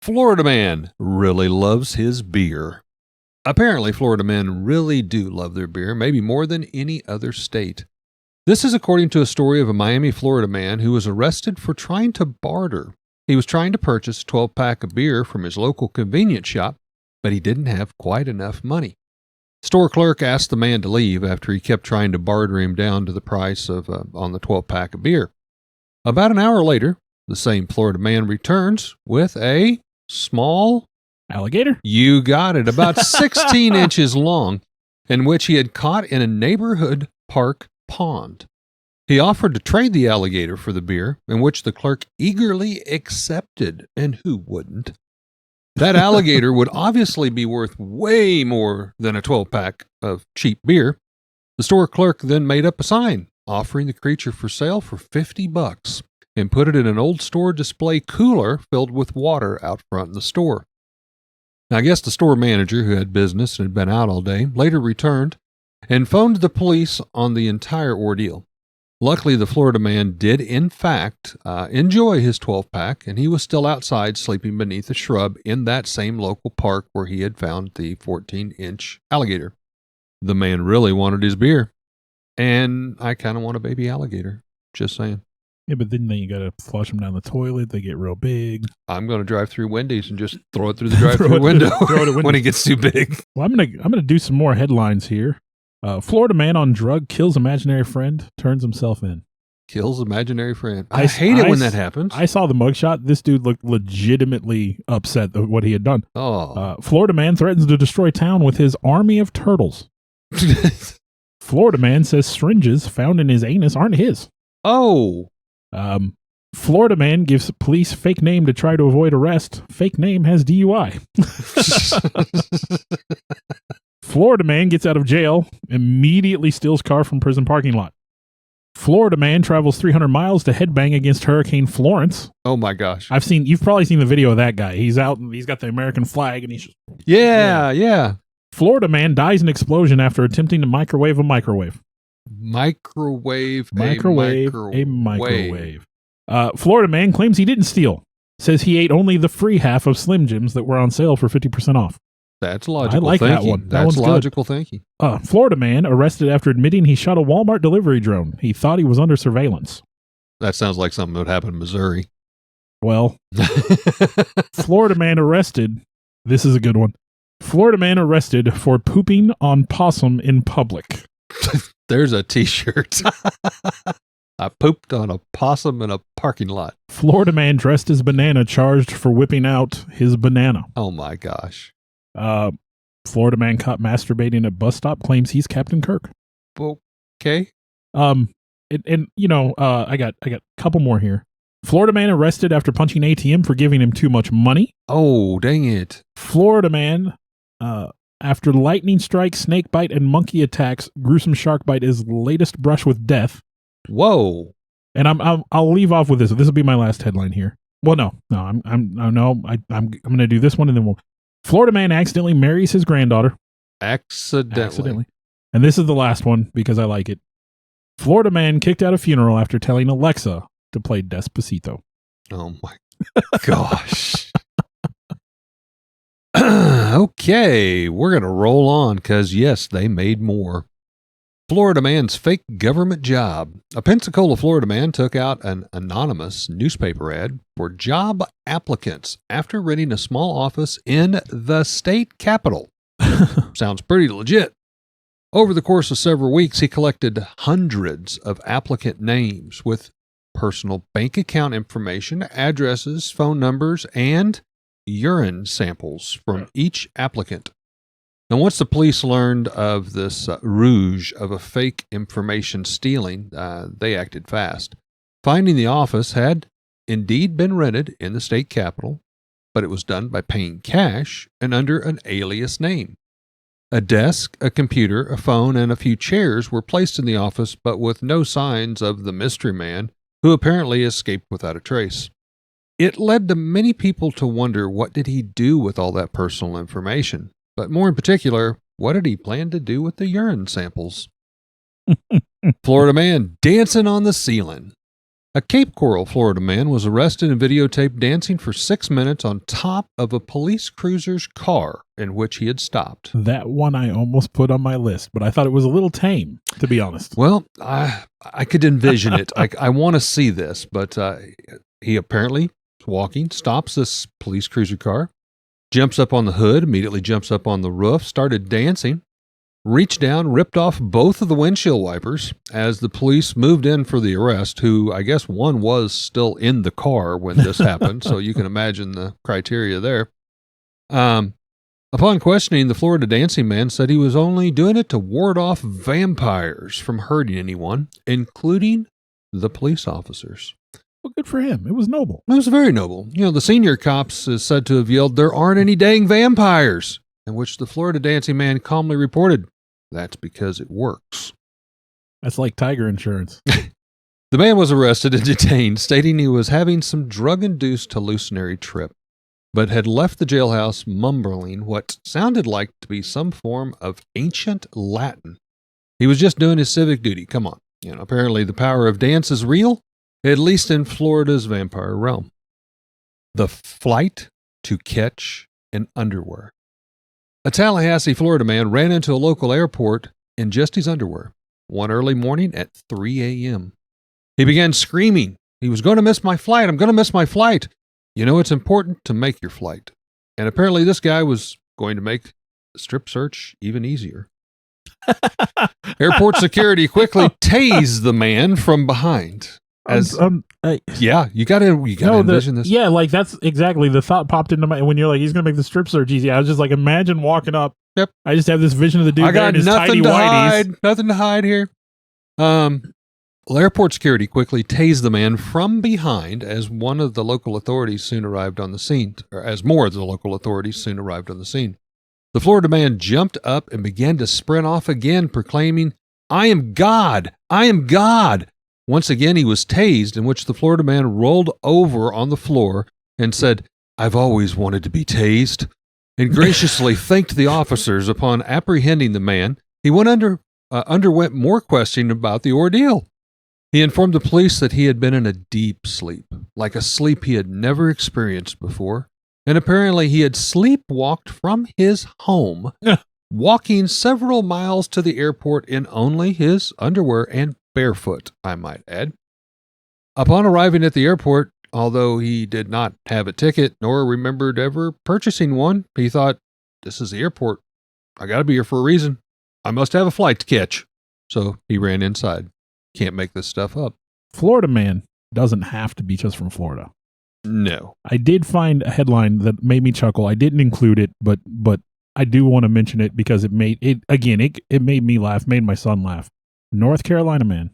Florida man really loves his beer. Apparently, Florida men really do love their beer, maybe more than any other state. This is according to a story of a Miami, Florida man who was arrested for trying to barter. He was trying to purchase a 12-pack of beer from his local convenience shop, but he didn't have quite enough money. Store clerk asked the man to leave after he kept trying to barter him down to the price of on the 12-pack of beer. About an hour later, the same Florida man returns with a small Alligator? You got it, about 16 inches long, in which he had caught in a neighborhood park pond. He offered to trade the alligator for the beer, in which the clerk eagerly accepted, and who wouldn't? That alligator would obviously be worth way more than a 12-pack of cheap beer. The store clerk then made up a sign offering the creature for sale for $50 and put it in an old store display cooler filled with water out front in the store. Now, I guess the store manager, who had business and had been out all day, later returned and phoned the police on the entire ordeal. Luckily, the Florida man did, in fact, enjoy his 12-pack, and he was still outside sleeping beneath a shrub in that same local park where he had found the 14-inch alligator. The man really wanted his beer, and I kind of want a baby alligator, just saying. Yeah, but then you got to flush them down the toilet. They get real big. I'm going to drive through Wendy's and just throw it through the drive-through window when it gets too big. Well, I'm gonna do some more headlines here. Florida man on drug kills imaginary friend, turns himself in. Kills imaginary friend. I hate it when that happens. I saw the mugshot. This dude looked legitimately upset at what he had done. Oh. Florida man threatens to destroy town with his army of turtles. Florida man says syringes found in his anus aren't his. Oh. Florida man gives police fake name to try to avoid arrest. Fake name has DUI. Florida man gets out of jail, immediately steals car from prison parking lot. Florida man travels 300 miles to headbang against Hurricane Florence. Oh my gosh. You've probably seen the video of that guy. He's out and he's got the American flag and he's just... Yeah. Florida man dies in explosion after attempting to microwave a microwave. Microwave. Florida man claims he didn't steal. Says he ate only the free half of Slim Jims that were on sale for 50% off. That's logical I like thinking. that one. That's logical thinking. Florida man arrested after admitting he shot a Walmart delivery drone. He thought he was under surveillance. That sounds like something that would happen in Missouri. Well, Florida man arrested. This is a good one. Florida man arrested for pooping on possum in public. There's a t-shirt. I pooped on a possum in a parking lot. Florida man dressed as banana charged for whipping out his banana. Oh my gosh. Florida man caught masturbating at bus stop claims he's Captain Kirk. Okay. I got a couple more here. Florida man arrested after punching ATM for giving him too much money. Oh, dang it. Florida man, after lightning strike, snake bite, and monkey attacks, gruesome shark bite is latest brush with death. Whoa. And I'll leave off with this. This will be my last headline here. Well, no, I'm going to do this one and then Florida man accidentally marries his granddaughter. Accidentally. And this is the last one because I like it. Florida man kicked out a funeral after telling Alexa to play Despacito. Oh my gosh. Okay, we're going to roll on because, yes, they made more. Florida man's fake government job. A Pensacola, Florida man took out an anonymous newspaper ad for job applicants after renting a small office in the state capitol. Sounds pretty legit. Over the course of several weeks, he collected hundreds of applicant names with personal bank account information, addresses, phone numbers, and urine samples from each applicant. Now, once the police learned of this rouge of a fake information stealing, they acted fast. Finding the office had indeed been rented in the state capitol, but it was done by paying cash and under an alias name. A desk, a computer, a phone, and a few chairs were placed in the office, but with no signs of the mystery man, who apparently escaped without a trace. It led to many people to wonder, what did he do with all that personal information? But more in particular, what did he plan to do with the urine samples? Florida man dancing on the ceiling. A Cape Coral, Florida man was arrested and videotaped dancing for 6 minutes on top of a police cruiser's car in which he had stopped. That one I almost put on my list, but I thought it was a little tame, to be honest. Well, I could envision it. I want to see this, but he apparently was walking, stops this police cruiser car, jumps up on the hood, immediately jumps up on the roof, started dancing, reached down, ripped off both of the windshield wipers as the police moved in for the arrest, who I guess one was still in the car when this happened, so you can imagine the criteria there. Upon questioning, the Florida dancing man said he was only doing it to ward off vampires from hurting anyone, including the police officers. Well, good for him. It was noble. It was very noble. You know, the senior cops is said to have yelled, "There aren't any dang vampires," in which the Florida dancing man calmly reported, "That's because it works." That's like tiger insurance. The man was arrested and detained, stating he was having some drug-induced hallucinatory trip, but had left the jailhouse mumbling what sounded like to be some form of ancient Latin. He was just doing his civic duty. Come on. You know, apparently the power of dance is real, at least in Florida's vampire realm. The flight to catch an underwear. A Tallahassee, Florida man ran into a local airport in just his underwear one early morning at 3 a.m. He began screaming, "He was going to miss my flight. I'm going to miss my flight." You know, it's important to make your flight. And apparently this guy was going to make the strip search even easier. Airport security quickly tased the man from behind. Yeah, you gotta envision this. Yeah, like that's exactly the thought popped into my when you're like, he's gonna make the strip search easy. I was just like, imagine walking up. Yep. I just have this vision of the dude. I got in his nothing tidy to whities. hide. Nothing to hide here. Airport security quickly tased the man from behind as one of the local authorities soon arrived on the scene, or as more of the local authorities soon arrived on the scene. The Florida man jumped up and began to sprint off again, proclaiming, "I am God! I am God!" Once again, he was tased, in which the Florida man rolled over on the floor and said, "I've always wanted to be tased," and graciously thanked the officers. Upon apprehending the man, he underwent more questioning about the ordeal. He informed the police that he had been in a deep sleep, like a sleep he had never experienced before, and apparently he had sleepwalked from his home, walking several miles to the airport in only his underwear and barefoot, I might add. Upon arriving at the airport, although he did not have a ticket nor remembered ever purchasing one, he thought, "This is the airport. I got to be here for a reason. I must have a flight to catch." So he ran inside. Can't make this stuff up. Florida man doesn't have to be just from Florida. No. I did find a headline that made me chuckle. I didn't include it, but I do want to mention it because it made me laugh, made my son laugh. North Carolina man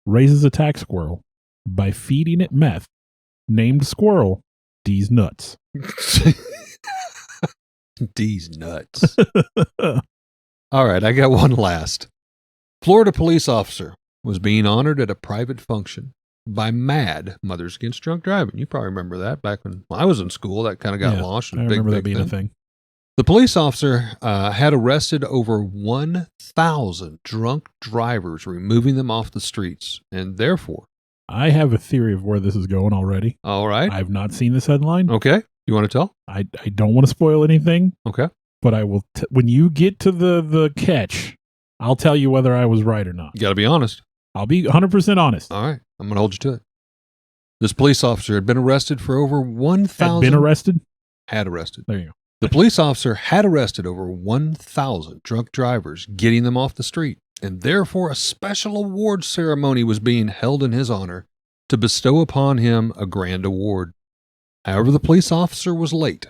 raises a tax squirrel by feeding it meth, named squirrel D's nuts. D's nuts. All right, I got one last. Florida police officer was being honored at a private function by MAD, Mothers Against Drunk Driving. You probably remember that back when I was in school. That kind of got launched. I remember that being a thing. The police officer had arrested over 1,000 drunk drivers, removing them off the streets, and therefore... I have a theory of where this is going already. All right. I've not seen this headline. Okay. You want to tell? I don't want to spoil anything, Okay. but I will. When you get to the catch, I'll tell you whether I was right or not. You got to be honest. I'll be 100% honest. All right. I'm going to hold you to it. This police officer had been arrested for over 1,000. Had been arrested? Had arrested. There you go. The police officer had arrested over 1,000 drunk drivers, getting them off the street, and therefore a special award ceremony was being held in his honor to bestow upon him a grand award. However, the police officer was late,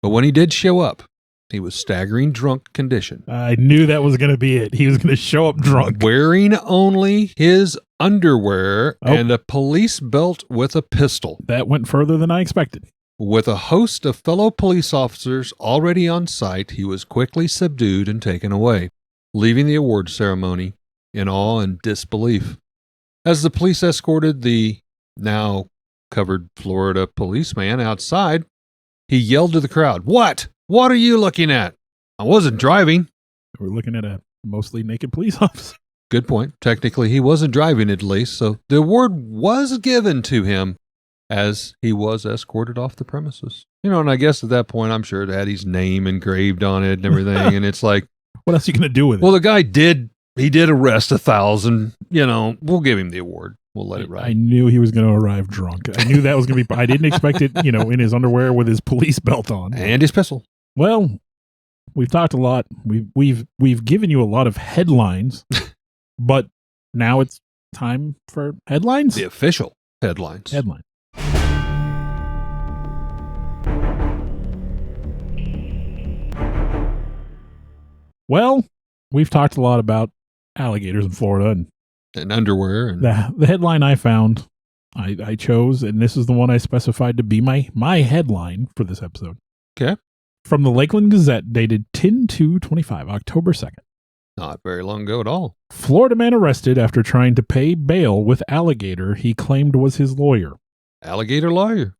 but when he did show up, he was staggering drunk condition, I knew that was going to be it. He was going to show up drunk. wearing only his underwear Oh. and a police belt with a pistol. That went further than I expected. With a host of fellow police officers already on site, he was quickly subdued and taken away, leaving the award ceremony in awe and disbelief. As the police escorted the now covered Florida policeman outside, he yelled to the crowd, "What? What are you looking at? I wasn't driving." We're looking at a mostly naked police officer. Good point. Technically, he wasn't driving at least, so the award was given to him as he was escorted off the premises. And I guess at that point, I'm sure it had his name engraved on it and everything. And it's like, What else are you going to do with it? well, the guy did arrest 1,000. We'll give him the award. We'll let it I ride. knew he was going to arrive drunk. I knew that was going to be. I didn't expect it, in his underwear with his police belt on. And his pistol. Well, we've talked a lot. We've given you a lot of headlines, but now it's time for headlines. The official headlines. Headline. Well, we've talked a lot about alligators in Florida, and And underwear. And the headline I found, I chose, and this is the one I specified to be my headline for this episode. Okay. From the Lakeland Gazette, dated 10/2/25, October 2nd. not very long ago at all. Florida man arrested after trying to pay bail with alligator he claimed was his lawyer. Alligator lawyer.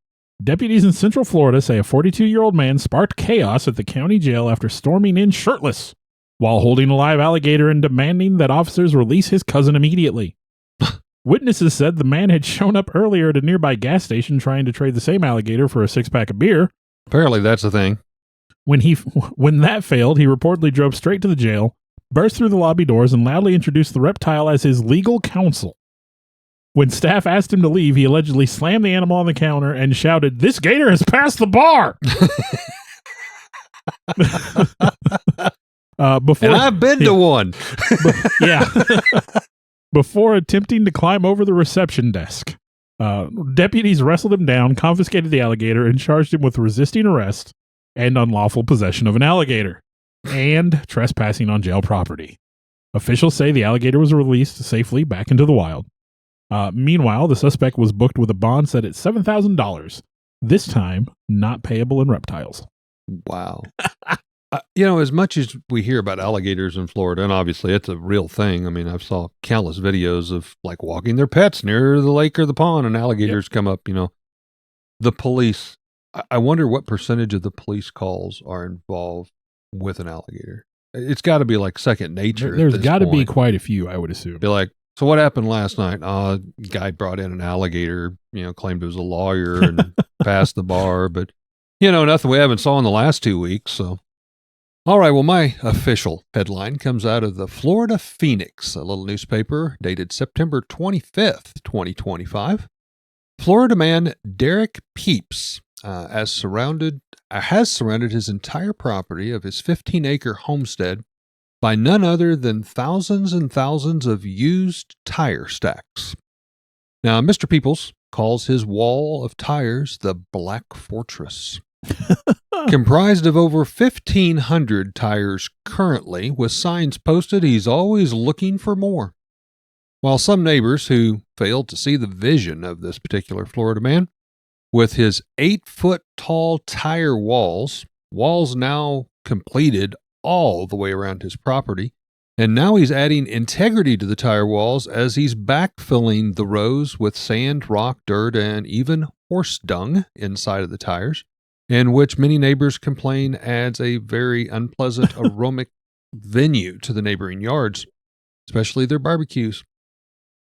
Deputies in Central Florida say a 42-year-old man sparked chaos at the county jail after storming in shirtless while holding a live alligator and demanding that officers release his cousin immediately. Witnesses said the man had shown up earlier at a nearby gas station trying to trade the same alligator for a six-pack of beer. Apparently that's a thing. When that failed, he reportedly drove straight to the jail, burst through the lobby doors, and loudly introduced the reptile as his legal counsel. When staff asked him to leave, he allegedly slammed the animal on the counter and shouted, "This gator has passed the bar!" Before, And I've been to one. yeah. Before attempting to climb over the reception desk, deputies wrestled him down, confiscated the alligator, and charged him with resisting arrest and unlawful possession of an alligator and trespassing on jail property. Officials say the alligator was released safely back into the wild. Meanwhile, the suspect was booked with a bond set at $7,000, this time not payable in reptiles. Wow. As much as we hear about alligators in Florida, and obviously it's a real thing. I mean, I've saw countless videos of like walking their pets near the lake or the pond and alligators come up, The police, I wonder what percentage of the police calls are involved with an alligator. It's got to be like second nature. There's got to be point. quite a few, I would assume. Be like, so what happened last night? Guy brought in an alligator, claimed he was a lawyer and passed the bar, but nothing we haven't saw in the last 2 weeks. So, all right. Well, my official headline comes out of the Florida Phoenix, a little newspaper dated September 25th, 2025. Florida man Derek Peeps has surrounded his entire property of his 15-acre homestead by none other than thousands and thousands of used tire stacks. Now, Mr. Peoples calls his wall of tires the Black Fortress. Comprised of over 1,500 tires currently, with signs posted he's always looking for more. While some neighbors who failed to see the vision of this particular Florida man, with his 8-foot-tall tire walls now completed all the way around his property, and now he's adding integrity to the tire walls as he's backfilling the rows with sand, rock, dirt, and even horse dung inside of the tires, in which many neighbors complain adds a very unpleasant aromatic venue to the neighboring yards, especially their barbecues.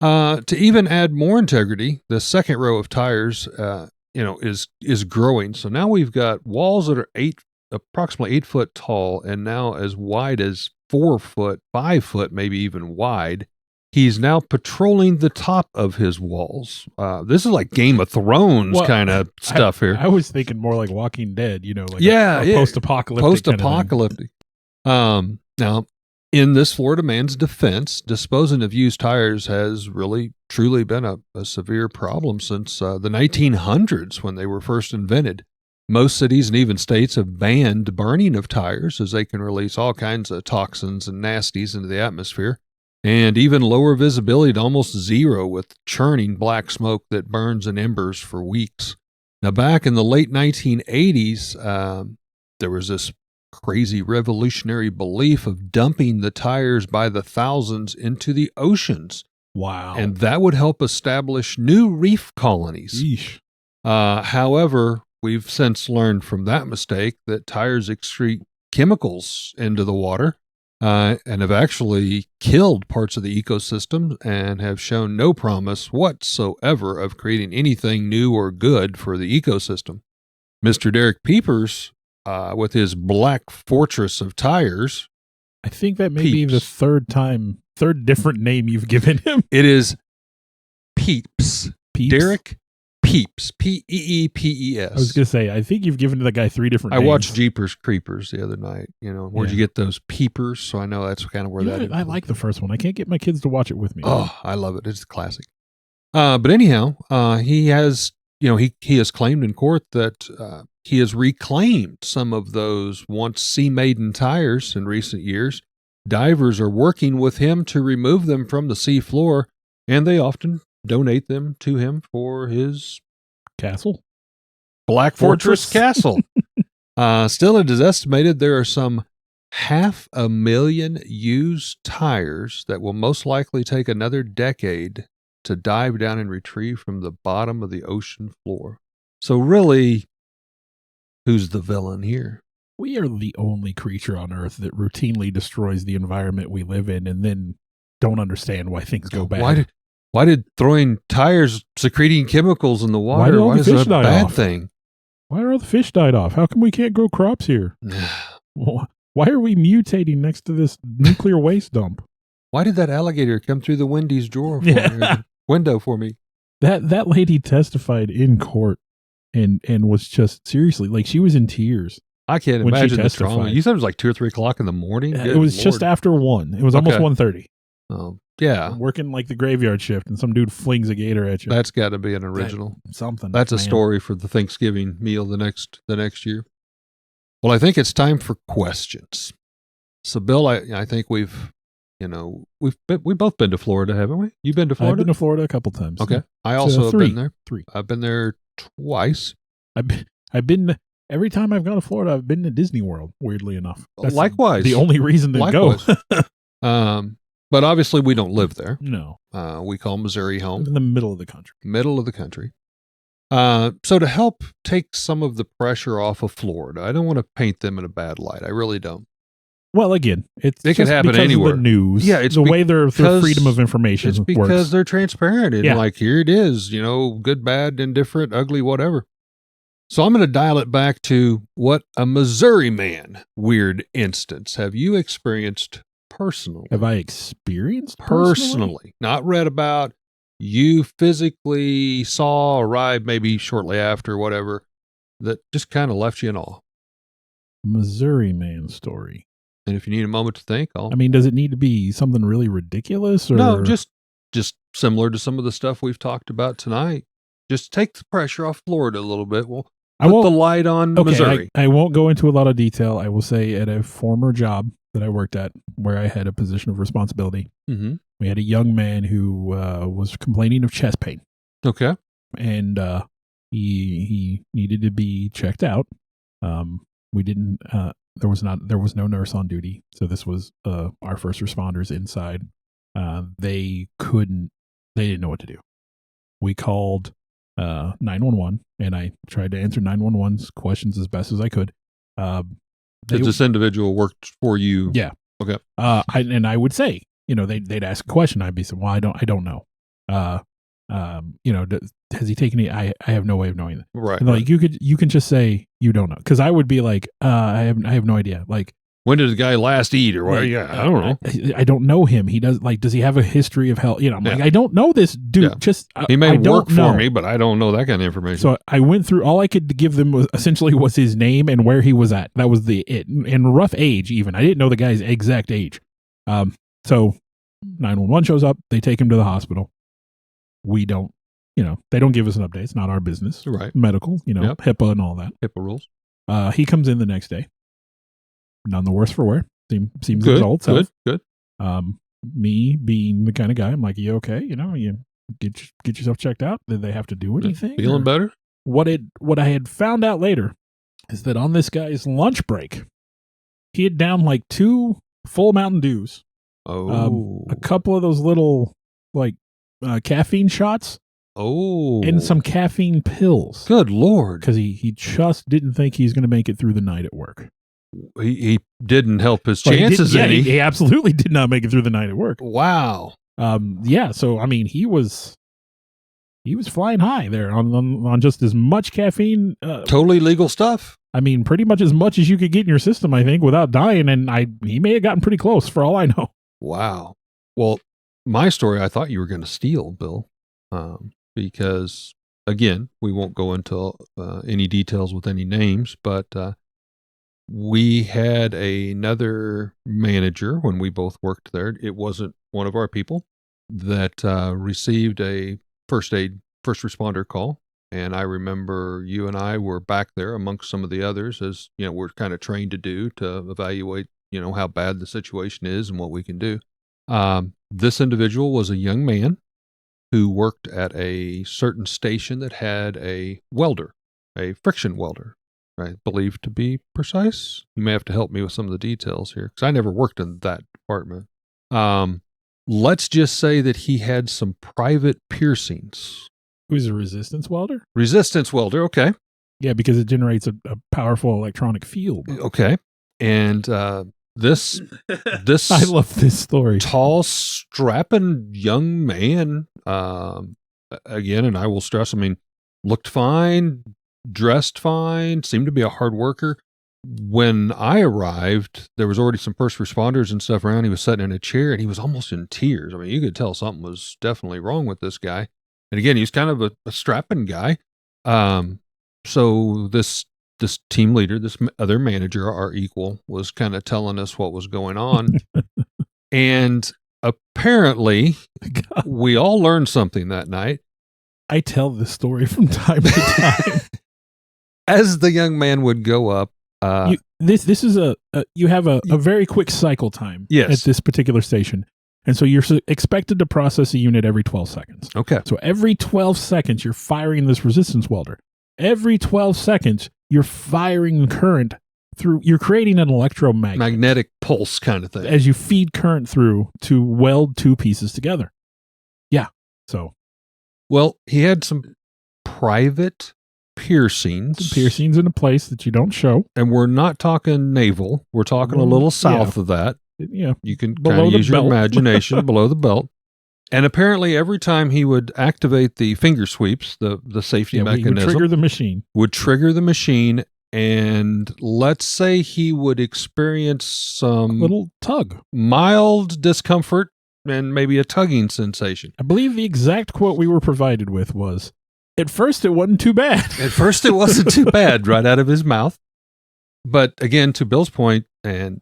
To even add more integrity, the second row of tires is growing. So now we've got walls that are approximately 8 foot tall, and now as wide as 4 foot, 5 foot, maybe even wide. He's now patrolling the top of his walls. This is like Game of Thrones kind of stuff here. I was thinking more like Walking Dead, like a post-apocalyptic. Post-apocalyptic. Now, in this Florida man's defense, disposing of used tires has really, truly been a severe problem since the 1900s when they were first invented. Most cities and even states have banned burning of tires as they can release all kinds of toxins and nasties into the atmosphere. And even lower visibility to almost zero with churning black smoke that burns in embers for weeks. Now, back in the late 1980s, there was this crazy revolutionary belief of dumping the tires by the thousands into the oceans. Wow. And that would help establish new reef colonies. Yeesh. However, we've since learned from that mistake that tires excrete chemicals into the water. And have actually killed parts of the ecosystem and have shown no promise whatsoever of creating anything new or good for the ecosystem. Mr. Derek Peepers, with his Black Fortress of tires. I think that may be the third different name you've given him. It is Peeps. Peeps? Derek Peeps. Peepes. I was going to say, I think you've given the guy 3 different names. I watched Jeepers Creepers the other night. Where'd you get those peepers? So I know that's kind of where that is. I like the first one. I can't get my kids to watch it with me. Oh, I love it. It's a classic. But anyhow, he has, he has claimed in court that he has reclaimed some of those once sea maiden tires in recent years. Divers are working with him to remove them from the sea floor, and they often donate them to him for his castle, Black Fortress Castle. Still, it is estimated there are some 500,000 used tires that will most likely take another decade to dive down and retrieve from the bottom of the ocean floor. So really, who's the villain here? We are the only creature on Earth that routinely destroys the environment we live in and then don't understand why things go bad. Why did throwing tires secreting chemicals in the water, why is that a bad thing? Why are all the fish died off? How come we can't grow crops here? Why are we mutating next to this nuclear waste dump? Why did that alligator come through the Wendy's window for me? That lady testified in court and was just seriously, like, she was in tears. I can't imagine the trauma. You said it was like 2 or 3 o'clock in the morning? It was just after 1. It was almost 1:30. Oh, yeah. I'm working like the graveyard shift, and some dude flings a gator at you. That's got to be an original. Something. That's a story for the Thanksgiving meal the next year. Well, I think it's time for questions. So, Bill, I think we've both been to Florida, haven't we? You've been to Florida? I've been to Florida a couple times. Okay. I also have been there. 3. I've been there twice. I've been every time I've gone to Florida, I've been to Disney World, weirdly enough. That's likewise. The only reason to go. But obviously we don't live there. No. We call Missouri home. In the middle of the country. So to help take some of the pressure off of Florida, I don't want to paint them in a bad light. I really don't. Well, again, it could happen anywhere. Of the news. Yeah, it's the way their freedom of information It's because works. They're transparent. And like, here it is, good, bad, indifferent, ugly, whatever. So I'm going to dial it back to what a Missouri man weird instance have you experienced personally? Have I experienced personally? Not read about. You physically saw, arrived maybe shortly after, whatever, that just kind of left you in awe. Missouri man story. And if you need a moment to think, does it need to be something really ridiculous? Or? No, just similar to some of the stuff we've talked about tonight. Just take the pressure off Florida a little bit. We'll put the light on Missouri. I won't go into a lot of detail. I will say at a former job that I worked at where I had a position of responsibility, we had a young man who was complaining of chest pain. Okay. And he needed to be checked out. We didn't... There was no nurse on duty, so this was our first responders inside. They didn't know what to do. We called 911, and I tried to answer 911's questions as best as I could. This individual worked for you? Yeah. Okay. I would say, they'd ask a question. I'd be saying, well, I don't know. Has he taken it? I have no way of knowing that. Right. And like you can just say you don't know, because I would be like, I have no idea. Like, when did the guy last eat or what? like, Yeah, I don't know. I don't know him. He does he have a history of health? I'm like, I don't know this dude. Yeah. Just He may I don't work know. for me, but I don't know that kind of information. So I went through, all I could give them was his name and where he was at. That was it. And rough age, even. I didn't know the guy's exact age. So 911 shows up. They take him to the hospital. We don't, they don't give us an update. It's not our business. Right. Medical, Yep. HIPAA and all that. HIPAA rules. He comes in the next day. None the worse for wear. Seems Good. his old self. Good. Me being the kind of guy, I'm like, you okay? You get yourself checked out. Did they have to do anything? Feeling better? What I had found out later is that on this guy's lunch break, he had downed like 2 full Mountain Dews, Oh. a couple of those little like caffeine shots, and some caffeine pills. Good Lord. Because he just didn't think he's going to make it through the night at work. He didn't help his Well, chances any. he absolutely did not make it through the night at work. Wow. So I mean, he was flying high there on just as much caffeine. Totally legal stuff. I mean, pretty much as much as you could get in your system, I think, without dying. And he may have gotten pretty close, for all I know. Wow. Well, my story, I thought you were going to steal, Bill, because again, we won't go into any details with any names, but we had another manager when we both worked there. It wasn't one of our people that received a first responder call. And I remember you and I were back there amongst some of the others, as we're kind of trained to do, to evaluate, how bad the situation is and what we can do. This individual was a young man who worked at a certain station that had a welder, a friction welder. I believe to be precise. You may have to help me with some of the details here, because I never worked in that department. Let's just say that he had some private piercings. Who's a resistance welder? Resistance welder, okay. Yeah, because it generates a powerful electronic field. Okay. And this I love this story. tall, strapping young man, again, and I will stress, looked fine, dressed fine, seemed to be a hard worker. When I arrived, there was already some first responders and stuff around. He was sitting in a chair and he was almost in tears. You could tell something was definitely wrong with this guy. And again, he's kind of a strapping guy. So this team leader, this other manager, our equal, was kind of telling us what was going on. And apparently, we all learned something that night. I tell this story from time to time. As the young man would go up, this is you have a very quick cycle time Yes. at this particular station. And so you're expected to process a unit every 12 seconds. okay, So every 12 seconds, you're firing this resistance welder. Every 12 seconds, you're firing current through, you're creating an electromagnet magnetic pulse kind of thing. as you feed current through to weld 2 pieces together. Yeah. So Well, he had some private piercings. in a place that you don't show. And we're not talking navel. We're talking a little south of that. Yeah. You can Below kind of the use your belt. imagination below the belt. And apparently every time he would activate the finger sweeps, the safety Yeah, we would mechanism trigger the machine. would trigger the machine. And let's say he would experience some Little tug. mild discomfort and maybe a tugging sensation. I believe the exact quote we were provided with was, "At first, it wasn't too bad." At first, it wasn't too bad right out of his mouth. But again, to Bill's point, and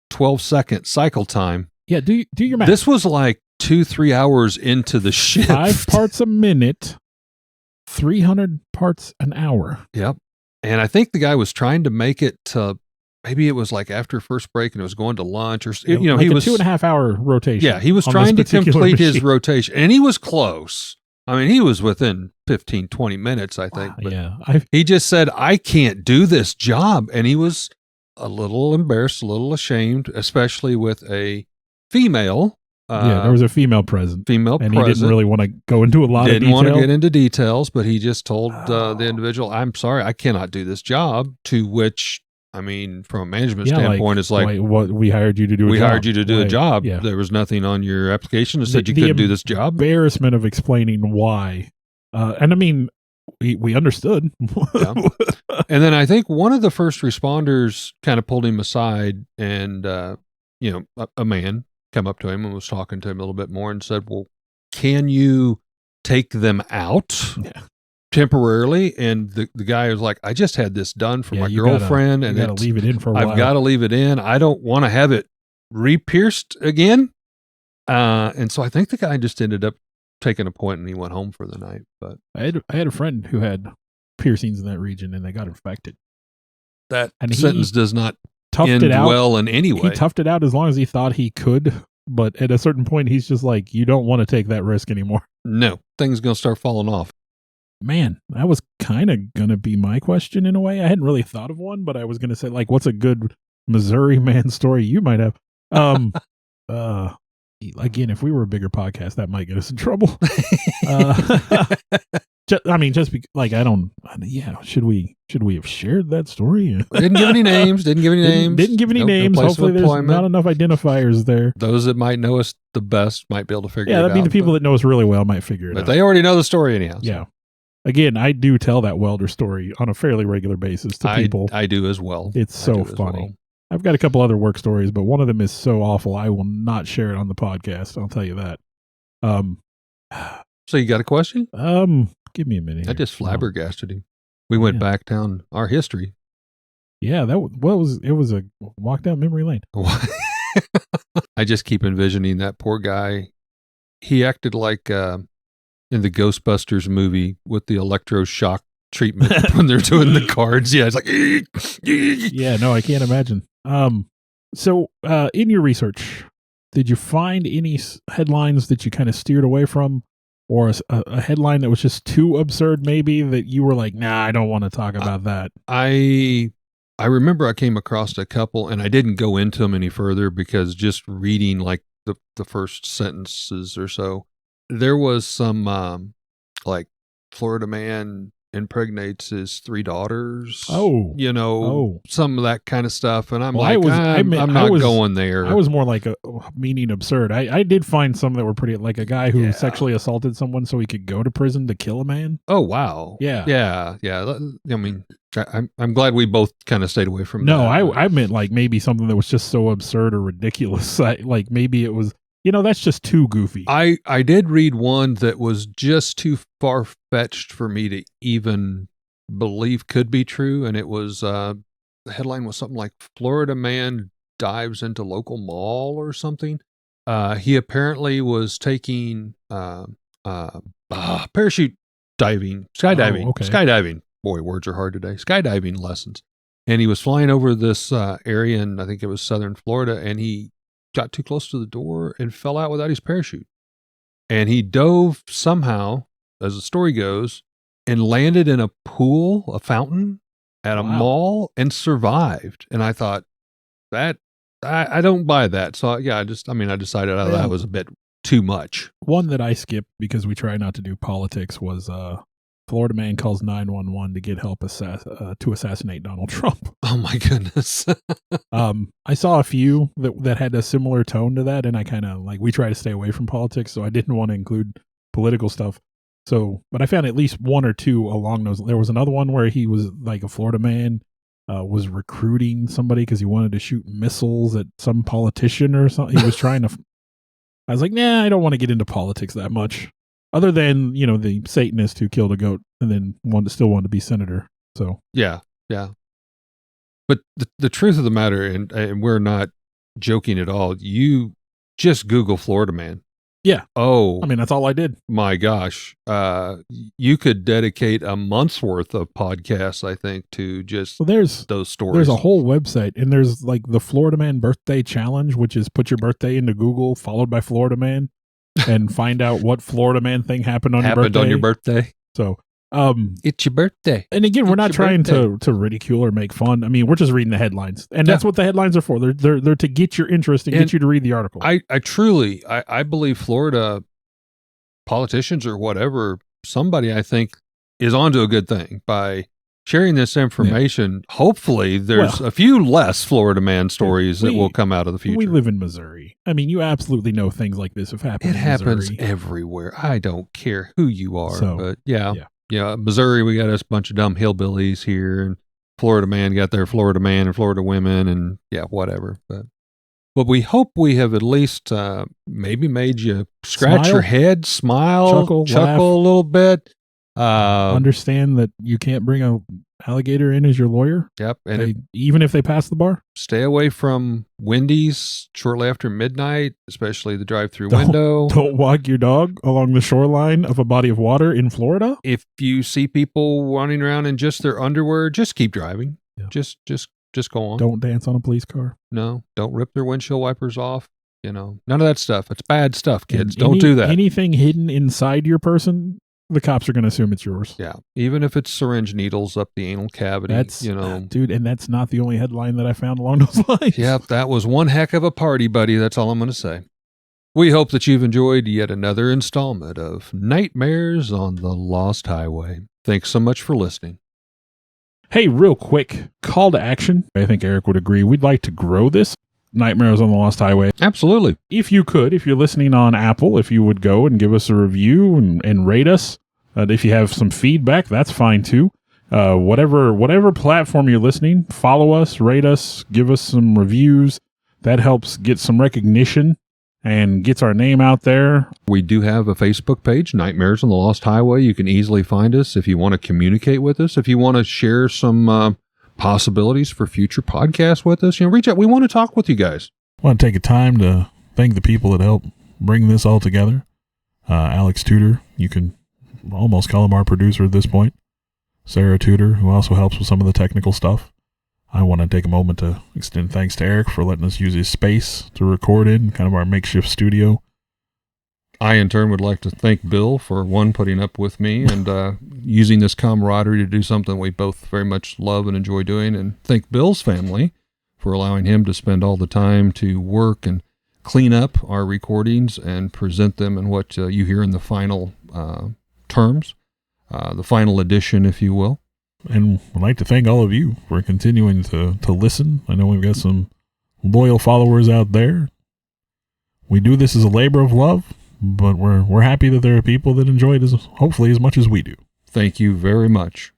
12-second cycle time, Yeah, do your math. this was like 2-3 hours into the shift. 5 parts a minute, 300 parts an hour. Yep. And I think the guy was trying to make it to, maybe it was like after first break and it was going to lunch or, Like he a was 2.5 hour rotation. Yeah, he was on trying to this particular complete his machine. rotation and he was close. He was within 15, 20 minutes, I think. But Yeah, he just said, I can't do this job. And he was a little embarrassed, a little ashamed, especially with a female. there was a female present, female and present. he didn't really want to go into a lot of Didn't detail. want to get into details, but he just told the individual, I'm sorry, I cannot do this job, to which I mean, from a management Yeah, standpoint, it's like, what we hired you to do. we hired you to do a Right. job. Yeah. There was nothing on your application that said The- you the couldn't do this job. Embarrassment of explaining why, and I mean, we understood. Yeah. And then I think one of the first responders kind of pulled him aside, and a man come up to him and was talking to him a little bit more and said, "Well, can you take them out Yeah. temporarily?" And the guy was like, "I just had this done for Yeah, my you gotta- girlfriend, You and got to it's- leave it in for a while. I've got to leave it in. I don't want to have it re-pierced again." And so I think the guy just ended up taking a point and he went home for the night. But I had a friend who had piercings in that region, and they got infected. that And he sentence does not Toughed end it out. well in any He way. toughed it out as long as he thought he could, but at a certain point, he's just like, you don't want to take that risk anymore. No, things going to start falling off. Man, that was kind of going to be my question in a way. I hadn't really thought of one, but I was going to say, like, what's a good Missouri man story you might have? Again, if we were a bigger podcast, that might get us in trouble. Should we have shared that story? Didn't give any names. Didn't give any names. Didn't give any No names. place of Hopefully, there's employment. not enough identifiers there. Those that might know us the best might be able to figure Yeah, it out. that'd be the people that know us really well might figure it but out. they already know the story anyhow. so Yeah. Again, I do tell that welder story on a fairly regular basis to people. I do as well. It's I so do as funny. well. I've got a couple other work stories, but one of them is so awful I will not share it on the podcast. I'll tell you that. So you got a question? Give me a minute. I here. just flabbergasted him. We went Yeah. back down our history. Yeah, it was a walk down memory lane. I just keep envisioning that poor guy. He acted like in the Ghostbusters movie with the electroshock treatment when they're doing the cards. Yeah, it's like, Yeah, no, I can't imagine. So in your research, did you find any headlines that you kind of steered away from, or a headline that was just too absurd, maybe that you were like, nah, I don't want to talk about that? I remember I came across a couple, and I didn't go into them any further because just reading like the first sentences or so, there was some like Florida man impregnates his 3 daughters. Oh. Some of that kind of stuff, and I'm Well, like, I'm not going there. I was more like meaning absurd. I did find some that were pretty, like a guy who Yeah. sexually assaulted someone so he could go to prison to kill a man. Oh wow! Yeah. I mean, I'm glad we both kind of stayed away from. No, that. I meant like maybe something that was just so absurd or ridiculous. Like maybe it was, that's just too goofy. I did read one that was just too far fetched for me to even believe could be true, and it was the headline was something like "Florida man dives into local mall" or something. He apparently was taking parachute skydiving. Oh, okay. Skydiving. Boy, words are hard today. Skydiving lessons, and he was flying over this area in, I think it was southern Florida, and he got too close to the door and fell out without his parachute. And he dove somehow, as the story goes, and landed in a pool, a fountain at a Wow. mall, and survived. And I thought, that I don't buy that. So yeah, I decided that was a bit too much. One that I skipped because we try not to do politics was Florida man calls 911 to get help to assassinate Donald Trump. Oh my goodness. I saw a few that had a similar tone to that, and I kind of we try to stay away from politics, so I didn't want to include political stuff. So, but I found at least one or two along those. There was another one where he was like a Florida man was recruiting somebody because he wanted to shoot missiles at some politician or something. He was trying to. I was like, nah, I don't want to get into politics that much. Other than the Satanist who killed a goat and then still wanted to be senator. So Yeah. But the truth of the matter, and we're not joking at all, you just Google Florida man. Yeah. Oh, I mean, that's all I did. my gosh. You could dedicate a month's worth of podcasts, I think, to just So there's those stories. There's a whole website, and there's like the Florida Man Birthday Challenge, which is put your birthday into Google, followed by Florida Man, and find out what Florida Man thing happened on your birthday. So, It's your birthday. and again, we're It's not your trying birthday. to ridicule or make fun. I mean, we're just reading the headlines, and that's what the headlines are for. They're to get your interest and And get you to read the article. I truly, I believe Florida politicians or whatever, somebody I think is onto a good thing by sharing this information. Hopefully, there's a few less Florida man stories that will come out of the future. We live in Missouri. I mean, you absolutely know things like this have happened. It in happens Missouri. everywhere. I don't care who you are, So, but yeah, Missouri, we got a bunch of dumb hillbillies here, and Florida man got their Florida man and Florida women, and whatever. But we hope we have at least maybe made you scratch your head, smile, chuckle laugh. a little bit. Understand that you can't bring a alligator in as your lawyer. Yep, and even if they pass the bar. Stay away from Wendy's shortly after midnight, especially the drive-through window. Don't walk your dog along the shoreline of a body of water in Florida. If you see people running around in just their underwear, just keep driving. Yeah. Just go on. Don't dance on a police car. No, don't rip their windshield wipers off. None of that stuff. It's bad stuff, kids. Don't do that. Anything hidden inside your person, the cops are going to assume it's yours. Yeah, even if it's syringe needles up the anal cavity. That's, dude, and that's not the only headline that I found along those lines. Yep, that was one heck of a party, buddy. That's all I'm going to say. We hope that you've enjoyed yet another installment of Nightmares on the Lost Highway. Thanks so much for listening. Hey, real quick, call to action. I think Eric would agree. We'd like to grow this. Nightmares on the Lost Highway. Absolutely. If you could, if you're listening on Apple, if you would go and give us a review and rate us. If you have some feedback, that's fine too. Whatever platform you're listening, follow us, rate us, give us some reviews. That helps get some recognition and gets our name out there. We do have a Facebook page, Nightmares on the Lost Highway. You can easily find us if you want to communicate with us. If you want to share some possibilities for future podcasts with us, reach out. We want to talk with you guys. I want to take a time to thank the people that helped bring this all together. Alex Tudor, you can almost call him our producer at this point. Sarah Tudor, who also helps with some of the technical stuff. I want to take a moment to extend thanks to Eric for letting us use his space to record in, kind of our makeshift studio. I, in turn, would like to thank Bill for, one, putting up with me and using this camaraderie to do something we both very much love and enjoy doing, and thank Bill's family for allowing him to spend all the time to work and clean up our recordings and present them in what you hear in the final terms, the final edition, if you will. And I'd like to thank all of you for continuing to listen. I know we've got some loyal followers out there. We do this as a labor of love, but we're happy that there are people that enjoy it hopefully as much as we do. Thank you very much.